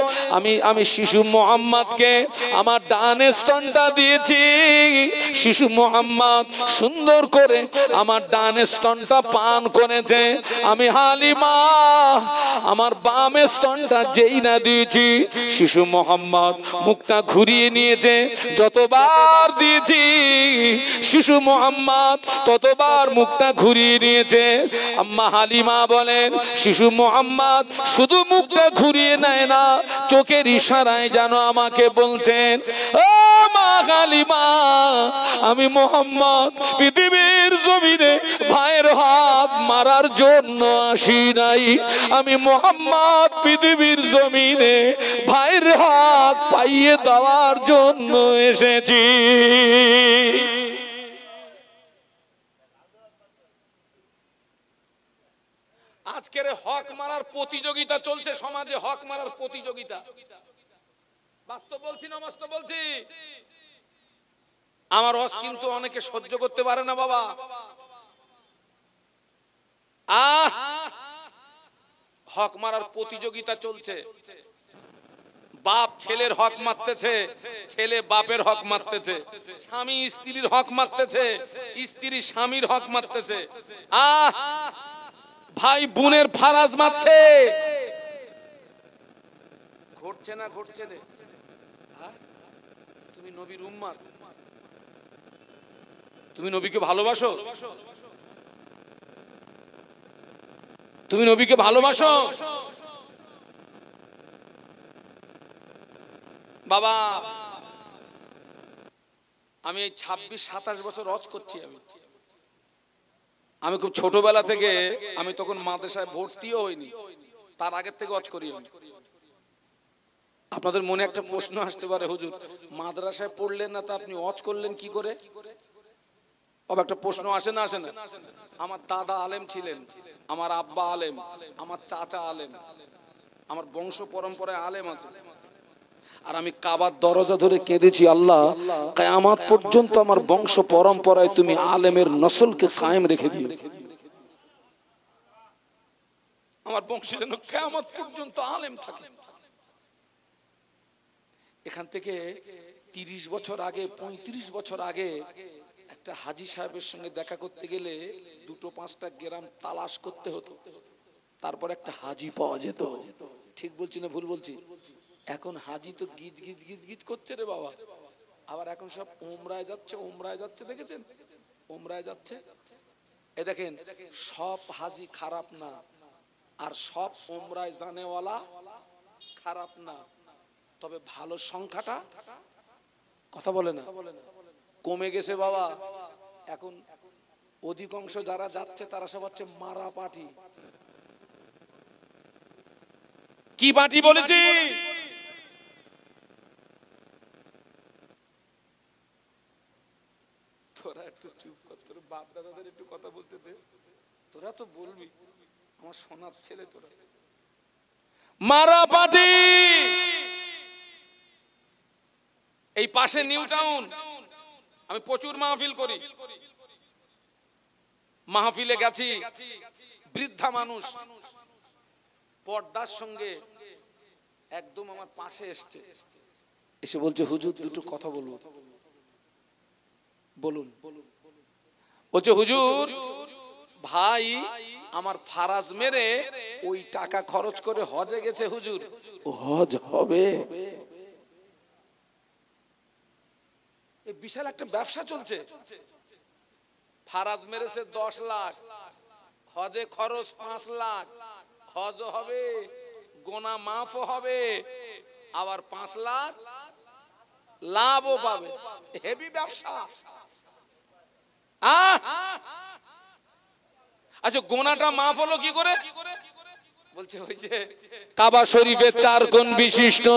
আমি শিশু মুহাম্মাদকে আমার ডান স্তনটা দিয়েছি। শিশু মুহাম্মদ সুন্দর করে আমার ডান স্তনটা পান করেছে। আমি হালিমা আমার বাম স্তনটা যেই না দিয়েছি, শিশু মুহাম্মদ মুখটা ঘুরিয়ে নিয়েছে। যতবার দিয়েছি শিশু মুহাম্মদ ততবার মুখটা ঘুরিয়ে নিয়েছে। আম্মা হালিমা বলেন, শিশু মুহাম্মদ শুধু মুখটা ঘুরিয়ে নেয় না, চোখের ইশারায় যেন আমাকে বলছেন, ও মা হালিমা, আমি মুহাম্মদ পৃথিবীর জমিনে ভাইয়ের হক মারার জন্য আসি নাই, আমি মুহাম্মদ পৃথিবীর জমিনে ভাইয়ের হক পাইয়ে দেওয়ার জন্য এসেছি। আজকের হক মারার প্রতিযোগিতা চলছে সমাজে, হক মারার প্রতিযোগিতা। বাস্তব বলছি না বাস্তব বলছি? আমার হক কিন্তু অনেকে সহ্য করতে পারে না বাবা। হক মারার প্রতিযোগিতা চলছে। বাপ ছেলের হক মারতেছে, ছেলে বাপের হক মারতেছে, স্বামী স্ত্রীর হক মারতেছে, স্ত্রী স্বামীর হক মারতেছে, ভাই বোনের ফারাজ মারছে। ঘটছে না ঘটছে না? তুমি নবীর উম্মত, তুমি নবীকে ভালোবাসো? তুমি নবীকে ভালোবাসো? বাবা আমি এই 26-27 বছর হজ করছি। আমি খুব ছোটবেলা থেকে, আমি তখন মাদ্রাসায় ভর্তিও হইনি, তার আগের থেকে হজ করি আমি। আপনাদের মনে একটা প্রশ্ন আসতে পারে, হুজুর মাদ্রাসায় পড়লেন না, তা আপনি হজ করলেন কি করে? একটা প্রশ্ন আসে না, আসে না? আমার দাদা আলেম ছিলেন, আমার আব্বা আলেম, আমার চাচা আলেম, আমার বংশ পরম্পরায় আলেম আছে। আর আমি কাবার দরজা ধরে কেঁদেছি, আল্লাহ কিয়ামত পর্যন্ত আমার বংশ পরম্পরায় তুমি আলেমের নসলকে কায়েম রেখে দিও। আমার বংশে যেন কিয়ামত পর্যন্ত আলেম থাকে। এখান থেকে 30 বছর আগে, 35 বছর আগে একটা হাজী সাহেবের সঙ্গে দেখা করতে গেলে 2-5টা গ্রাম তালাশ করতে হতো, তারপর একটা হাজী পাওয়া যেত। ঠিক বলছি না ভুল বলছি? এখন হাজী তো গিজ গিজ গিজ গিজ করছে রে বাবা। আবার এখন সব উমরায় যাচ্ছে, উমরায় যাচ্ছে, দেখেছেন? উমরায় যাচ্ছে। এ দেখেন, সব হাজী খারাপ না, আর সব উমরায় জানেওয়ালা খারাপ না, তবে ভালো সংখ্যাটা, কথা বলে না, কমে গেছে বাবা। এখন অধিকাংশ যারা যাচ্ছে তারা সব হচ্ছে মারা পার্টি। কি পার্টি বলেছি? তোরা একটু চুপ কর, তোর বাপ দাদাদের একটু কথা বলতে দে। তোরা তো বলবি, আমার সোনার ছেলে তোরা। মারা পার্টি। এই পাশে নিউ টাউন, আমি প্রচুর মাহফিল করি। মাহফিলে গেছি, বৃদ্ধা মানুষ পর্দার সঙ্গে একদম আমার পাশে এসছে, এসে বলছে, হুজুর দুটো কথা বলবো। বলুন। বলছে, হুজুর ভাই আমার ফারাজ মেরে ওই টাকা খরচ করে হজে গেছে, হুজুর হজ হবে? এই বিশাল একটা ব্যবসা চলছে। ফারাজ মেরেছে 10 লাখ, হজে খরচ 5 লাখ, হজ হবে, গোনা মাফও হবে, আবার 5 লাখ লাভও পাবে। হেভি ব্যবসা। আচ্ছা, গোনাটা মাফ হলো কি করে? বলছে ওই যে কাবা শরীফে 4 কোণ বিশিষ্ট,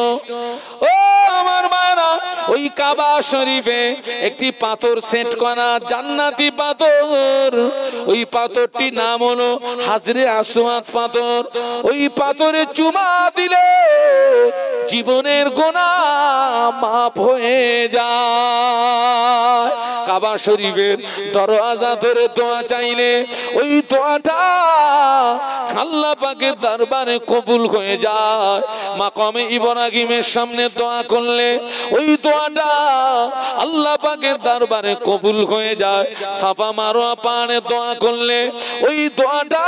ও আমার মায়েরা, ওই কাবা শরীফে একটি পাথর সেট করা, জান্নাতি পাথর। ওই পাথরটি নাম হলো হাজরে আসওয়াদ পাথর। ওই পাথরে চুমা দিলে জীবনের গুনাহ মাফ হয়ে যায়। কাবা শরীফের দরওয়াজা ধরে দোয়া চাইলে ওই দোয়াটা আল্লাহ পাকের দরবারে কবুল হয়ে যায়। মাকামে ইব্রাহিমের সামনে দোয়া করলে ওই দোয়াটা আল্লাহ পাকের দরবারে কবুল হয়ে যায়। সাফা মারওয়া পাহাড়ে দোয়া করলে ওই দোয়াটা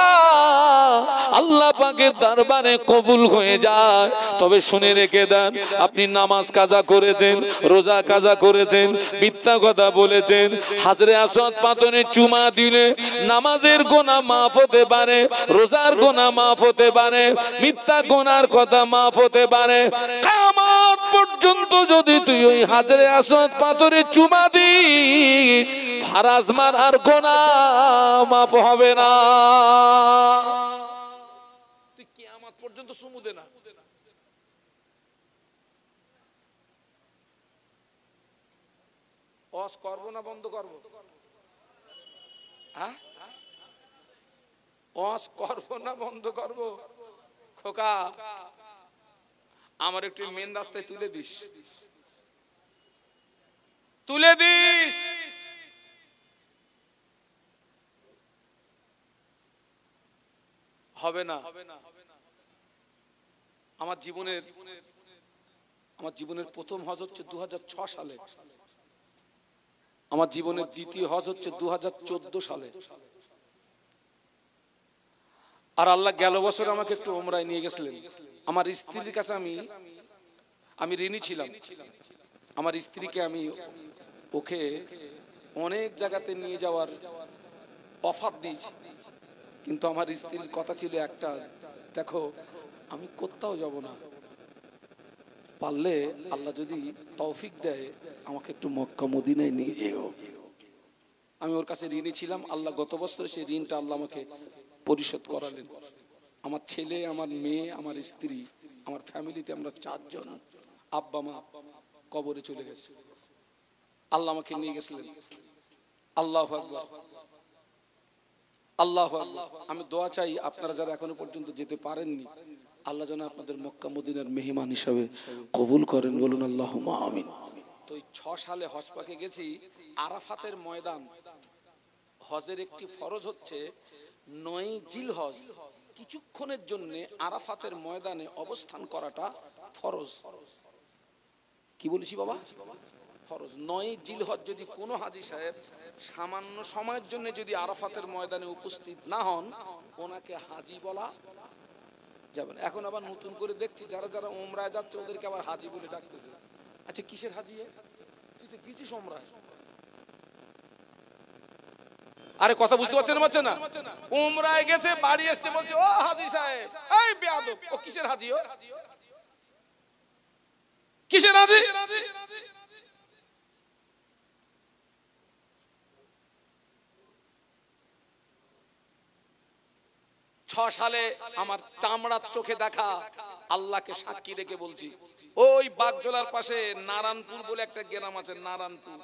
আল্লাহ পাকের দরবারে কবুল হয়ে যায়। তবে শুনে রেখে দেন, আপনি নামাজ কাজা করেছেন, রোজা কাজা করেছেন, মিথ্যা কথা বলেছেন, হাজরে আসওয়াদ পাথরে চুমা দিলে নামাজের গুনাহ মাফ হতে পারে, রোজার গুনাহ মাফ হতে পারে, মিথ্যা গুনার কথা মাফ হতে পারে। কিয়ামত পর্যন্ত যদি তুই ওই হাজরে আসওয়াদ পাথরে চুমা দিস, ফারাজ মারার গুনাহ মাফ হবে না। তুই কিয়ামত পর্যন্ত চুমু দে না। ওয়াজ করব না বন্ধ করব? হ্যাঁ, ওয়াজ করব না বন্ধ করব? খোকা, আমার একটু মেন রাস্তায় তুলে দিস, তুলে দিস। হবে না। আমার জীবনের প্রথম হজ হচ্ছে 2006 সালে। আমার জীবনের দ্বিতীয় হজ হচ্ছে 2014 সালে। আর আল্লাহ গেল বছর আমাকে একটু উমরায় নিয়ে গেছিলেন। আমার স্ত্রীর কাছে আমি ঋণী ছিলাম। আমার স্ত্রীকে আমি ওকে অনেক জায়গাতে নিয়ে যাওয়ার অফার দিয়েছি, কিন্তু আমার স্ত্রীর কথা ছিল একটা, দেখো আমি কোথাও যাব না, পারলে আল্লাহ যদি তৌফিক দেয় আমাকে একটু মক্কা মদিনায় নিয়ে যেও। আমি ওর কাছে ঋণী ছিলাম, আল্লাহ গত বছর সেই ঋণটা আল্লাহ আমাকে পরিশোধ করালেন। আমার ছেলে, আমার মেয়ে, আমার স্ত্রী, আমার ফ্যামিলিতে আমরা 4 জন, আব্বা মা কবরে চলে গেছে, আল্লাহ আমাকে নিয়ে গেছিলেন। আল্লাহু আকবার, আল্লাহু আকবার। আমি দোয়া চাই আপনারা যারা এখনো পর্যন্ত যেতে পারেননি, আল্লাহ যেন আপনাদের মক্কা মদিনার মেহমান হিসাবে কবুল করেন, বলুন আল্লাহুম্মা আমিন। তো 6 সালে হজ পাকে গেছি। আরাফাতের ময়দান, হজের একটি ফরজ হচ্ছে 9 জিলহজ কিছুক্ষণের জন্য আরাফাতের ময়দানে অবস্থান করাটা ফরজ। কি বলেছি বাবা? ফরজ। 9 জিলহজ যদি কোনো হাজী সাহেব সামান্য সময়ের জন্য যদি আরাফাতের ময়দানে উপস্থিত না হন, ওনাকে হাজী বলা যাবে না। এখন আবার নতুন করে দেখছি যারা যারা উমরায় যাচ্ছে ওদেরকে আবার হাজী বলে ডাকতেছে। আচ্ছা কিসের হাজী? তুই তো গেছিস উমরায়। আরে কথা বুঝতে পারছেন না? উমরায় গেছে, বাড়ি এসছে, বলছে ও হাজী সাহেব, এই বেয়াদব, ও কিসের হাজী? ও কিসের হাজী? 6 সালে আমার চামড়ার চোখে দেখা, আল্লাহকে সাক্ষী রেখে বলছি, ওই বাগজোলার পাশে নারায়ণপুর বলে একটা গ্রাম আছে, নারায়ণপুর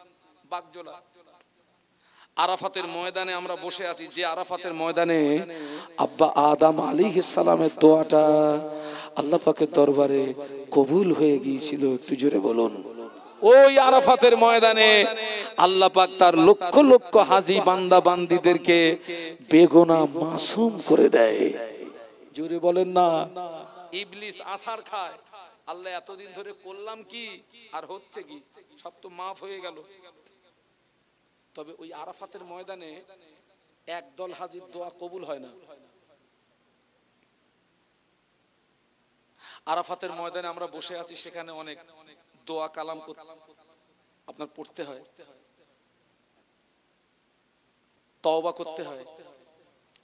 বাগজোলা, আরাফাতের ময়দানে আমরা বসে আছি। যে আরাফাতের ময়দানে আব্বা আদম আলাইহিস সালামের দোয়াটা আল্লাহ পাকের দরবারে কবুল হয়ে গিয়েছিল, একটু জোরে বলুন। ওই আরাফাতের ময়দানে আল্লাহ পাক তার লক্ষ লক্ষ হাজী বান্দা বান্দীদেরকে বেগুনাহ মাসুম করে দেয়। জোরে বলেন না। ইবলিস আছাড় খায়, আল্লাহ এতদিন ধরে করলাম কি আর হচ্ছে কি, সব তো মাফ হয়ে গেল। তবে ওই আরাফাতের ময়দানে একদল হাজীর দোয়া কবুল হয় না। আরাফাতের ময়দানে আমরা বসে আছি, সেখানে অনেক দোয়া কালাম আপনার পড়তে হয়, তওবা করতে হয়।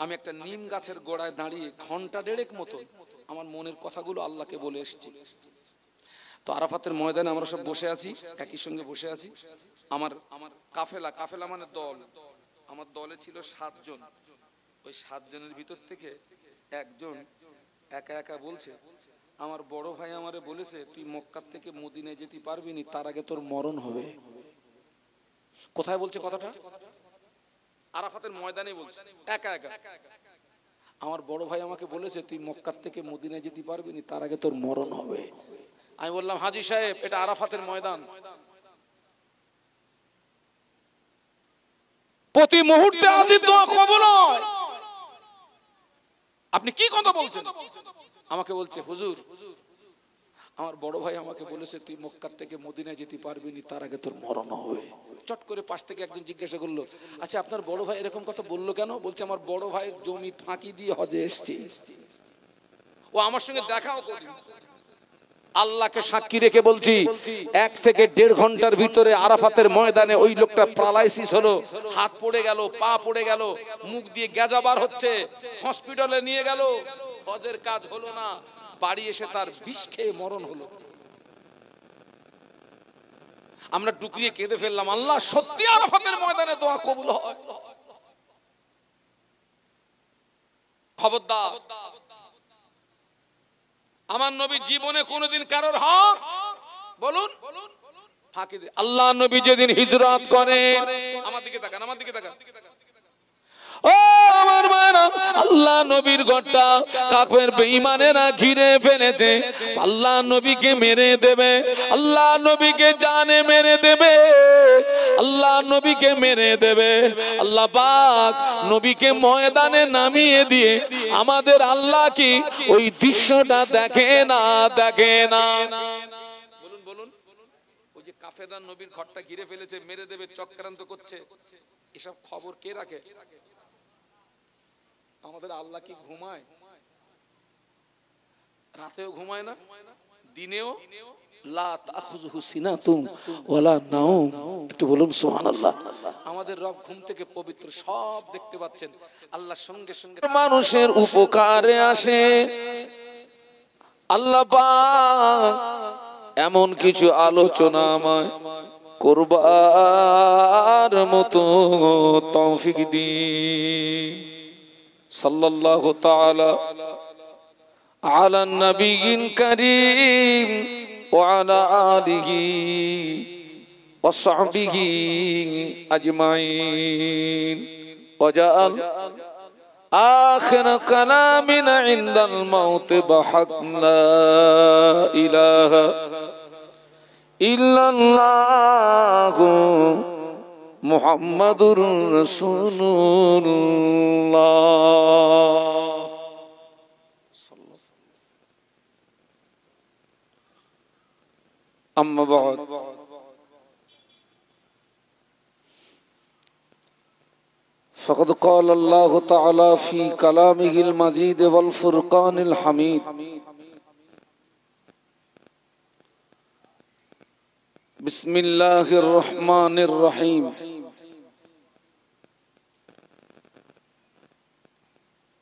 আমি একটা নিম গাছের গোড়ায় দাঁড়িয়ে ঘন্টা দেড়েক মতো আমার মনের কথাগুলো আল্লাহকে বলে এসেছি। তো আরাফাতের ময়দানে আমরা সব বসে আছি, একই সঙ্গে বসে আছি। আমার কাফেলা মানে দল, আমার দলে ছিল 7 জন। ওই 7 জনের ভিতর থেকে একজন একা একা বলছে, আমার বড় ভাই আমারে বলেছে তুই মক্কা থেকে মদিনায় যেতে পারবি না, তার আগে তোর মরণ হবে। কোথায় বলছে কথাটা? আরাফাতের ময়দানে বলছে, একা একা। আমার বড় ভাই আমাকে বলেছে তুই মক্কা থেকে মদিনায় যেতে পারবি না, তার আগে তোর মরণ হবে। আমি বললাম হাজী সাহেব, এটা আরাফাতের ময়দান, প্রতি মুহূর্তে হাজীর দোয়া কবুল হয়। আপনি কি কথা বলছেন? আমাকে বলছে হুজুর, আমার বড় ভাই আমাকে বলেছে তুই মক্কা থেকে মদিনায় যেতে পারবি না, তার আগে তোর মরণ হবে। চট করে পাশ থেকে একজন জিজ্ঞাসা করলো, আচ্ছা আপনার বড় ভাই এরকম কথা বললো কেন? বলছে আমার বড় ভাইয়ের জমি ফাঁকি দিয়ে হজে এসেছে, ও আমার সঙ্গে দেখাও করি। আল্লাহকে সাক্ষী রেখে বলছি, 1 থেকে 1.5 ঘন্টার ভিতরে আরাফাতের ময়দানে ওই লোকটা প্যারালাইসিস হলো, হাত পড়ে গেল, পা পড়ে গেল, মুখ দিয়ে গেজা বার হচ্ছে, হসপিটালে নিয়ে গেল, হজের কাজ হলো না, বাড়ি এসে তার বিষ খেয়ে মরণ হলো। আমরা টুকরিয়ে কেঁদে ফেললাম, আল্লাহ সত্যি আরাফাতের ময়দানে দোয়া কবুল হয়। খবরদার, আমার নবী জীবনে কোনোদিন কারোর হক বলুন ফাঁকি দেয়। আল্লাহ নবী যেদিন হিজরত করেন, আমার দিকে তাকান, আমার দিকে তাকান, ও আমার মায়েরা, আল্লাহ নবীর ঘরটা কাফের বেঈমানেরা ঘিরে ফেলেছে। আল্লাহ নবীকে মেরে দেবে, আল্লাহ নবীকে জানে মেরে দেবে, আল্লাহ নবীকে মেরে দেবে। আল্লাহ পাক নবীকে ময়দানে নামিয়ে দিয়ে আমাদের আল্লাহ কি ওই দৃশ্যটা দেখে না? দেখে না? বলুন বলুন। ওই যে কাফেররা নবীর ঘরটা ঘিরে ফেলেছে, মেরে দেবে, চক্রান্ত করছে, এসব খবর কে রাখে? আমাদের আল্লাহ কি ঘুমায়? রাতেও ঘুমায় না, দিনেও লা তাখুযুহু সিনাতুন ওয়ালা নাওম। একটু বলুন সুবহানাল্লাহ। আমাদের রব ঘুম থেকে পবিত্র, সব দেখতে পাচ্ছেন। আল্লাহ সঙ্গে সঙ্গে মানুষের উপকারে আসে। আল্লাহ পাক এমন কিছু আলোচনা আমায় করবার মতো তৌফিক দিন। সাল্লাল্লাহু তাআলা আলা নবিয়্যিন কারীম ওয়া আলা আলিহি ওয়া সাহবিহি আজমাইন ওয়া জাআল آخر كلامنا عند الموت بحق لا إله إلا الله محمد رسول الله. أما بعد فقد قال الله تعالى في كلامه المجيد والفرقان الحميد بسم الله الرحمن الرحيم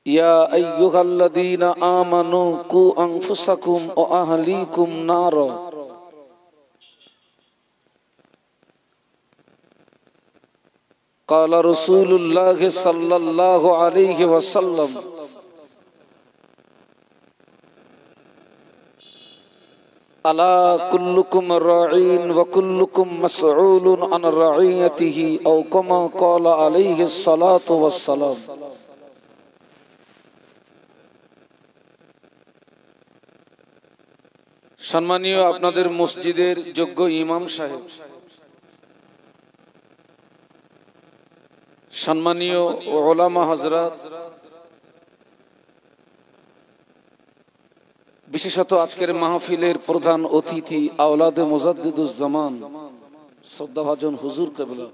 يا أيها الذين آمنوا قوا أنفسكم وأهليكم نارا قال رسول الله صلى الله عليه وسلم ألا كلكم راعٍ وكلكم مسؤول عن رعيته أو كما قال عليه الصلاة والسلام. সম্মানীয় আপনাদের মসজিদের যোগ্য ইমাম সাহেব, সম্মানীয় উলামা হযরত, বিশেষত আজকের মাহফিলের প্রধান অতিথি আওলাদে মুজাদ্দিদুজ জামান শ্রদ্ধাভাজন হুজুর কেবলা,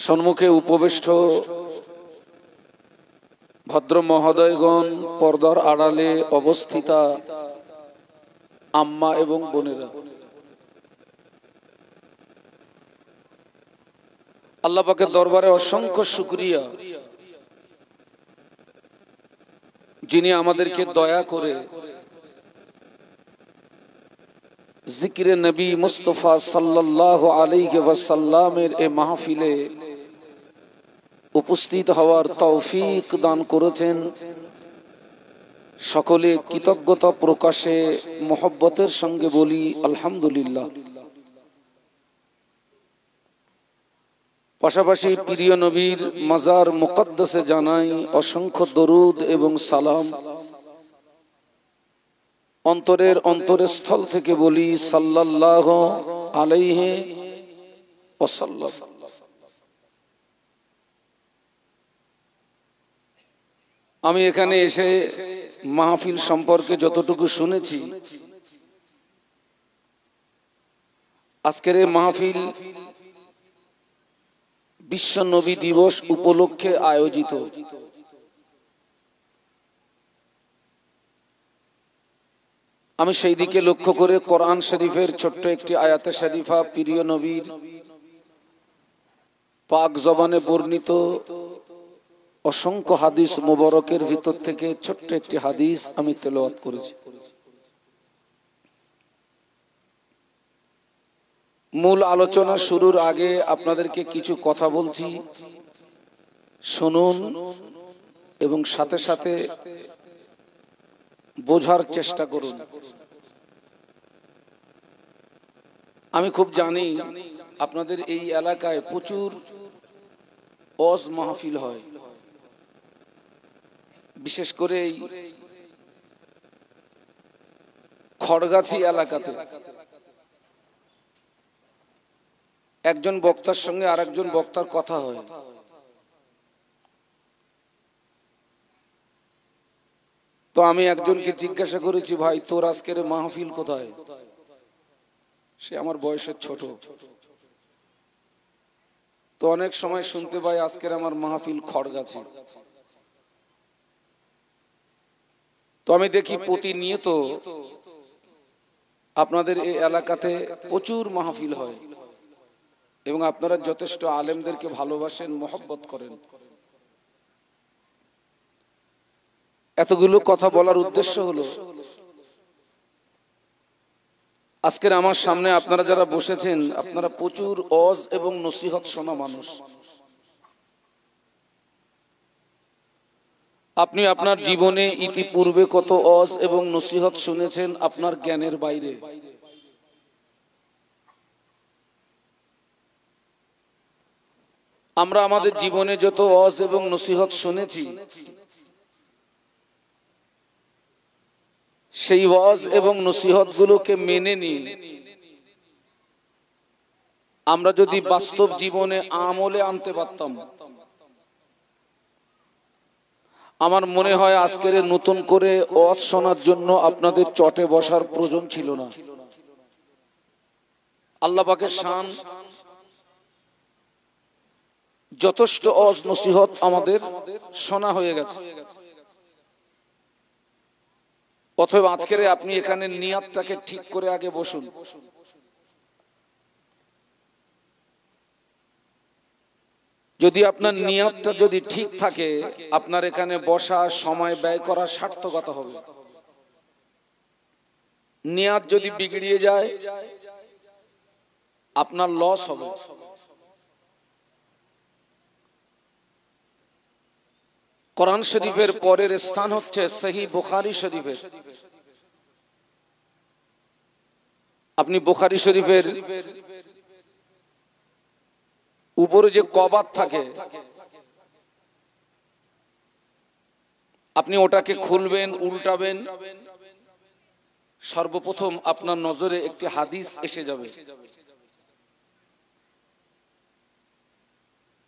সম্মুখে উপবিষ্ট ভদ্র মহোদয়গণ, পর্দার আড়ালে অবস্থিতা আম্মা এবং বোনেরা, আল্লাহ পাকের দরবারে অসংখ্য শুকরিয়া, যিনি আমাদেরকে দয়া করে জিকিরে নবী মুস্তাফা সাল্লাল্লাহু আলাইহি ওয়াসাল্লামের এই মাহফিলে উপস্থিত হওয়ার তৌফিক দান করেছেন। সকলে কৃতজ্ঞতা প্রকাশে মহব্বতের সঙ্গে বলি আলহামদুলিল্লাহ। পাশাপাশি প্রিয় নবীর মাজার মুকদ্দাসে জানাই অসংখ্য দরুদ এবং সালাম। অন্তরের অন্তরস্থল থেকে বলি সাল্লাল্লাহু আলাইহি ওয়াসাল্লাম। আমি এখানে এসে মাহফিল সম্পর্কে যতটুকু শুনেছি, আজকের এই মাহফিল বিশ্ব নবী দিবস উপলক্ষে আয়োজিত। আমি সেই দিকে লক্ষ্য করে কোরআন শরীফের ছোট্ট একটি আয়াতে শরীফা প্রিয় নবীর পাক জবানে বর্ণিত অসংখ্য হাদিস মুবারকের ভিতর থেকে ছোট্ট একটি হাদিস আমি তেলাওয়াত করেছি। মূল আলোচনা শুরুর আগে আপনাদেরকে কিছু কথা বলছি, শুনুন এবং সাথে সাথে বোঝার চেষ্টা করুন। আমি খুব জানি আপনাদের এই এলাকায় প্রচুর ওয়াজ মাহফিল হয়, বিশেষ করে এই খড়গাছি এলাকাতে। একজন বক্তার সঙ্গে আরেকজন বক্তার কথা হয়, তো আমি একজনকে জিজ্ঞাসা করেছি, ভাই তোর আজকের মাহফিল কোথায়? সে আমার বয়সের ছোট, তো অনেক সময় শুনতে পাই আজকের আমার মাহফিল খড়গাছি। তো আমি দেখি প্রতিনিয়ত আপনাদের এই এলাকাতে প্রচুর মাহফিল হয় এবং আপনারা যথেষ্ট আলেমদেরকে ভালোবাসেন, মহব্বত করেন। এতগুলো কথা বলার উদ্দেশ্য হলো আজকের আমার সামনে আপনারা যারা বসেছেন, আপনারা প্রচুর ওয়াজ এবং নসিহত শোনা মানুষ। আপনি আপনার জীবনে ইতিপূর্বে কত ওয়াজ এবং নসিহত শুনেছেন আপনার জ্ঞানের বাইরে। আমরা আমাদের জীবনে যত ওয়াজ এবং নসিহত শুনেছি, সেই ওয়াজ এবং নসিহত গুলোকে মেনে নিয়ে আমরা যদি বাস্তব জীবনে আমলে আনতে পারতাম, আমার মনে হয় আজকের নতুন করে ওয়াজ শোনার জন্য আপনাদের চটে বসার প্রয়োজন ছিল না। আল্লাহ পাকের শান, যথেষ্ট ওয়াজ নসিহত আমাদের শোনা হয়ে গেছে। অথবা আজকের আপনি এখানে নিয়াতটাকে ঠিক করে আগে বসুন। যদি আপনার নিয়াতটা যদি ঠিক থাকে, আপনার এখানে বসা, সময় ব্যয় করা সার্থকতা হবে। নিয়াত যদি বিগড়িয়ে যায়, আপনার লস হবে। কোরআন শরীফের পরের স্থান হচ্ছে সহিহ বুখারী শরীফের। আপনি বুখারী শরীফের উপরে যে কবাত থাকে, আপনি ওটাকে খুলবেন, উল্টাবেন, সর্বপ্রথম আপনার নজরে একটি হাদিস এসে যাবে।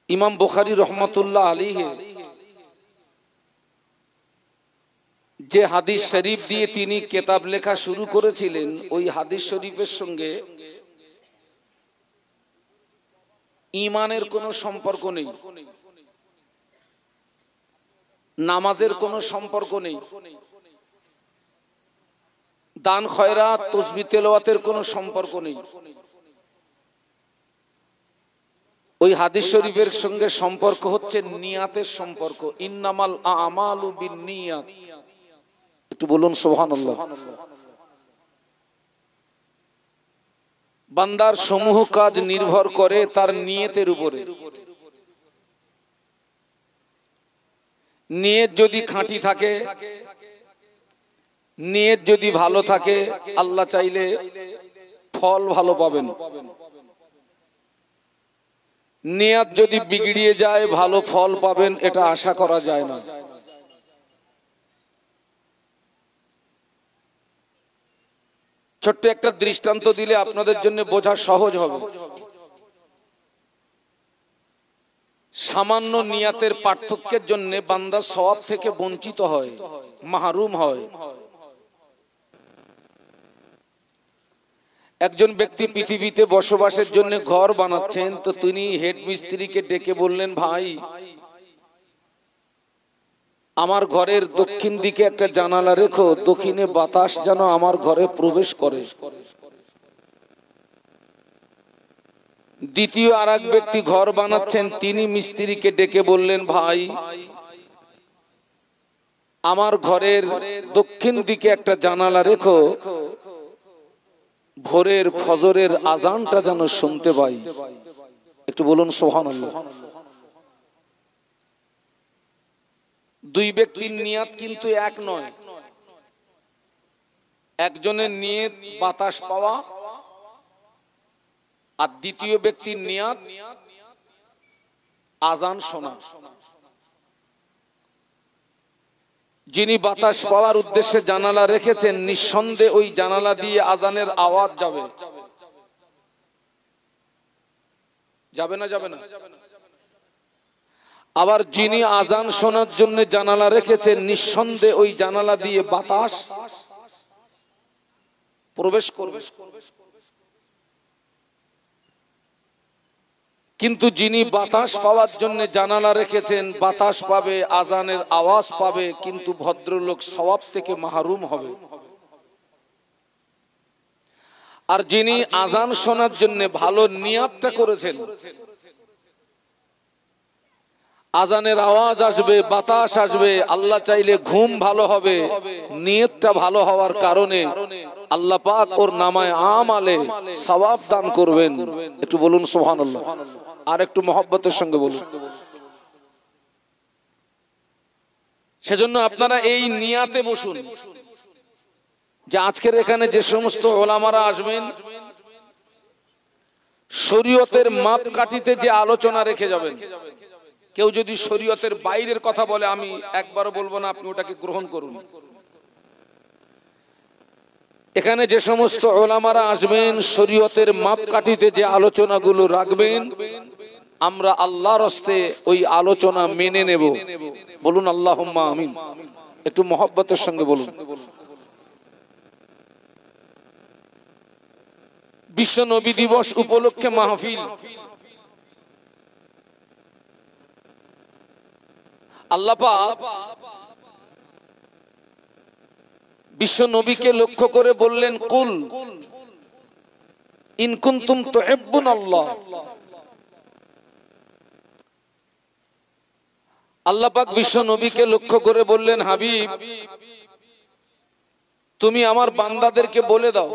ইমাম বুখারী রহমাতুল্লাহ আলাইহি যে হাদিস শরীফ দিয়ে তিনি কিতাব লেখা শুরু করেছিলেন, ওই হাদিস শরীফের সঙ্গে ঈমানের কোনো সম্পর্ক নেই, নামাজের কোনো সম্পর্ক নেই, দান খয়রাত তাসবিহ তেলাওয়াতের কোনো সম্পর্ক নেই। ওই হাদিস শরীফের সঙ্গে সম্পর্ক হচ্ছে নিয়াতের সম্পর্ক। ইন্নামাল আমালু বিন্নিয়াত। একটু বলুন সুবহানাল্লাহ। বান্দার সমূহ কাজ নির্ভর করে তার নিয়তের উপরে। নিয়ত যদি খাঁটি থাকে, নিয়ত যদি ভালো থাকে, আল্লাহ চাইলে ফল ভালো পাবেন। নিয়ত যদি বিগড়িয়ে যায়, ভালো ফল পাবেন এটা আশা করা যায় না। ছোট্ট একটা দৃষ্টান্ত দিলে আপনাদের জন্য বোঝা সহজ হবে। সামান্য নিয়াতের পার্থক্যের জন্য বান্দা সওয়াব থেকে বঞ্চিত হয়, মাহরুম হয়। একজন ব্যক্তি পৃথিবীতে বসবাসের জন্য ঘর বানাচ্ছেন, তো তিনি হেড মিস্ত্রিকে ডেকে বললেন, ভাই আমার ঘরের দক্ষিণ দিকে একটা জানালা রেখো, দক্ষিণে বাতাস যেন আমার ঘরে প্রবেশ করে। দ্বিতীয় আর এক ব্যক্তি ঘর বানাচ্ছেন, তিনি মিস্ত্রিকে ডেকে বললেন, ভাই আমার ঘরের দক্ষিণ দিকে একটা জানালা রেখো, ভোরের ফজরের আজানটা যেন শুনতে পাই। একটু বলুন সুবহানাল্লাহ। দুই ব্যক্তির নিয়াত কিন্তু এক নয়। একজনের নিয়ত বাতাস পাওয়া, আর দ্বিতীয় ব্যক্তির নিয়াত আজান শোনা। যিনি বাতাস পাওয়ার উদ্দেশ্যে জানালা রেখেছেন, নিঃসন্দেহে ওই জানালা দিয়ে আজানের আওয়াজ যাবে। যাবে না? যাবে না? আবার যিনি আজান শোনার জন্য জানালা রেখেছেন, নিঃসন্দেহে ওই জানালা দিয়ে বাতাস প্রবেশ করবে। কিন্তু যিনি বাতাস পাওয়ার জন্য জানালা রেখেছেন, বাতাস পাবে, আজানের আওয়াজ পাবে, কিন্তু ভদ্রলোক সওয়াব থেকে মাহরুম হবে। আর যিনি আজান শোনার জন্য ভালো নিয়াতটা করেছেন, আজানের আওয়াজ আসবে, বাতাস আসবে, আল্লাহ চাইলে ঘুম ভালো হবে। নিয়তটা ভালো হওয়ার কারণে আল্লাহ পাক ওর নামায় আমালে সওয়াব দান করবেন। একটু বলুন সুবহানাল্লাহ, আর একটু মহব্বতের সঙ্গে বলুন। সেজন্য আপনারা এই নিয়াতে বসুন যে আজকের এখানে যে সমস্ত ওলামারা আসবেন, শরীয়তের মাপকাঠিতে যে আলোচনা রেখে যাবেন। কেউ যদি শরীয়তের বাইরের কথা বলে, আমি একবারও বলবো না আপনি ওটাকে গ্রহণ করুন। এখানে যে সমস্ত ওলামারা আসবেন, শরীয়তের মাপকাঠিতে যে আলোচনাগুলো রাখবেন, আমরা আল্লাহর হস্তে ওই আলোচনা মেনে নেব। বলুন আল্লাহুম্মা আমিন। একটু মহব্বতের সঙ্গে বলুন। বিশ্ব নবী দিবস উপলক্ষে মাহফিল। আল্লাহ পাক বিশ্ব নবীকে লক্ষ্য করে বললেন, কুল ইন কুনতুম তুহিব্বুনাল্লাহ। আল্লাহ পাক বিশ্ব নবীকে লক্ষ্য করে বললেন, হাবিব তুমি আমার বান্দাদেরকে বলে দাও,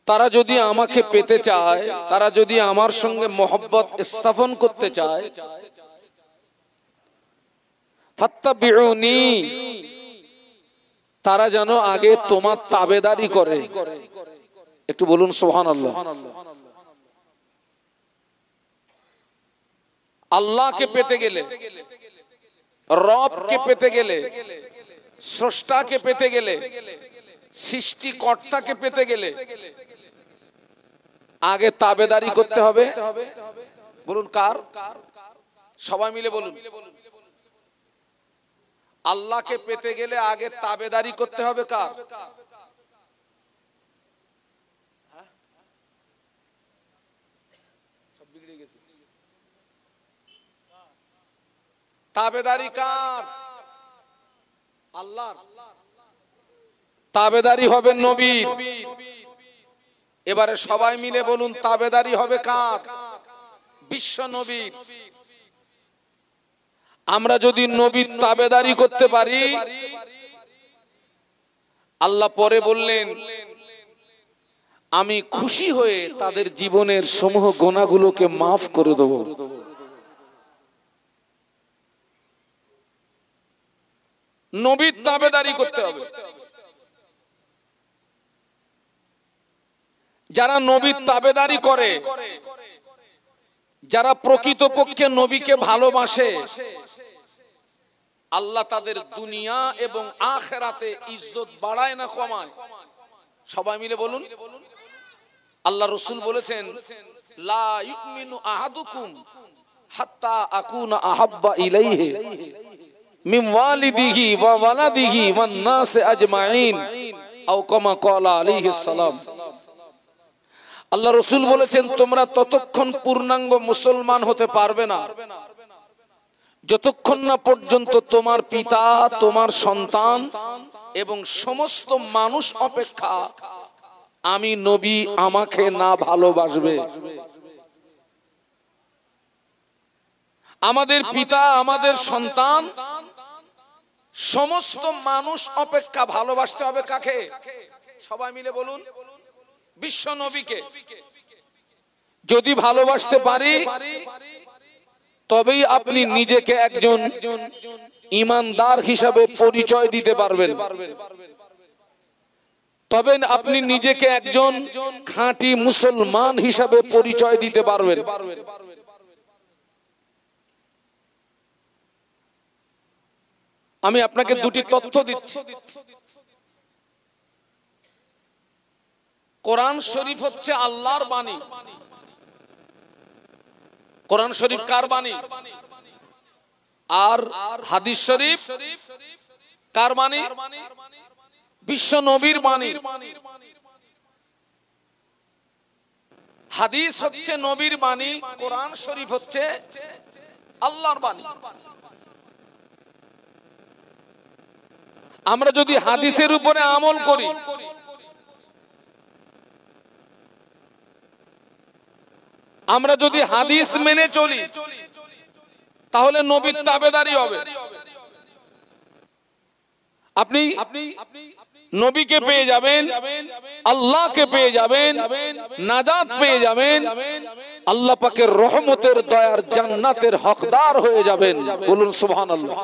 তারা যদি আমাকে পেতে চায়, তারা যদি আমার সঙ্গে মহব্বত স্থাপন করতে চায়, ফাত্তাবিউনি, তারা যেন আগে তোমার তাবেদারি করে। একটু বলুন সুবহানাল্লাহ। আল্লাহকে পেতে গেলে, রবকে পেতে গেলে, স্রষ্টাকে পেতে গেলে, সৃষ্টিকর্তাকে পেতে গেলে আগে তাবেদারি করতে হবে। বলুন কার? সবাই মিলে বলুন। আল্লাহকে পেতে গেলে আগে তাবেদারি করতে হবে কার? তাবেদারি কার? আল্লাহর। তাবেদারি হবে নবীর। এবারে সবাই মিলে বলুন, তাবেদারি হবে কার? বিশ্ব নবীর। আমরা যদি নবীর তাবেদারি করতে পারি, আল্লাহ পরে বললেন, আমি খুশি হয়ে তাদের জীবনের সমূহ গুনাহগুলোকে মাফ করে দেব। নবীর তাবেদারি করতে হবে। যারা নবীর তাবেদারি করে, যারা প্রকৃতপক্ষে নবীকে ভালোবাসে, আল্লাহ তাদের দুনিয়া এবং আখিরাতে ইজ্জত বাড়ায় না কমায়? সবাই মিলে বলুন। আল্লাহ রাসূল বলেছেন, লা ইউমিনু আহাদুকুম হাত্তা আকুনা আহাব্বা ইলাইহি মিন ওয়ালিদিহি ওয়া ওয়ালাদিহি ওয়ান নাস আজমাইন, আও কামা ক্বালা আলাইহিস সালাম। আল্লাহ রাসূল বলেছেন, তোমরা ততক্ষণ পূর্ণাঙ্গ মুসলমান হতে পারবে না যতক্ষণ না পর্যন্ত তোমার পিতা, তোমার সন্তান এবং সমস্ত মানুষ অপেক্ষা আমি নবী আমাকে না ভালোবাসবে। আমাদের পিতা, আমাদের সন্তান, সমস্ত মানুষ অপেক্ষা ভালোবাসতে হবে কাকে? সবাই মিলে বলুন, বিশ্ব নবীকে। যদি ভালোবাসতে পারি তবেই আপনি নিজেকে একজন ঈমানদার হিসাবে পরিচয় দিতে পারবেন, তবে আপনি নিজেকে একজন খাঁটি মুসলমান হিসাবে পরিচয় দিতে পারবেন। আমি আপনাকে দুটি তথ্য দিচ্ছি। কোরআন শরীফ হচ্ছে আল্লাহর বাণী। কোরআন শরীফ কার বাণী? আর হাদিস শরীফ কার বাণী? বিশ্ব নবীর বাণী। হাদিস হচ্ছে নবীর বাণী, কোরআন শরীফ হচ্ছে আল্লাহর বাণী। আমরা যদি হাদিসের উপরে আমল করি, আমরা যদি হাদিস মেনে চলি, তাহলে নবীর তাবেদারি হবে। আপনি নবীকে পেয়ে যাবেন, আল্লাহকে পেয়ে যাবেন, নাজাত পেয়ে যাবেন, আল্লাহ পাকের রহমতের দয়ার জান্নাতের হকদার হয়ে যাবেন। বলুন সুবহানাল্লাহ।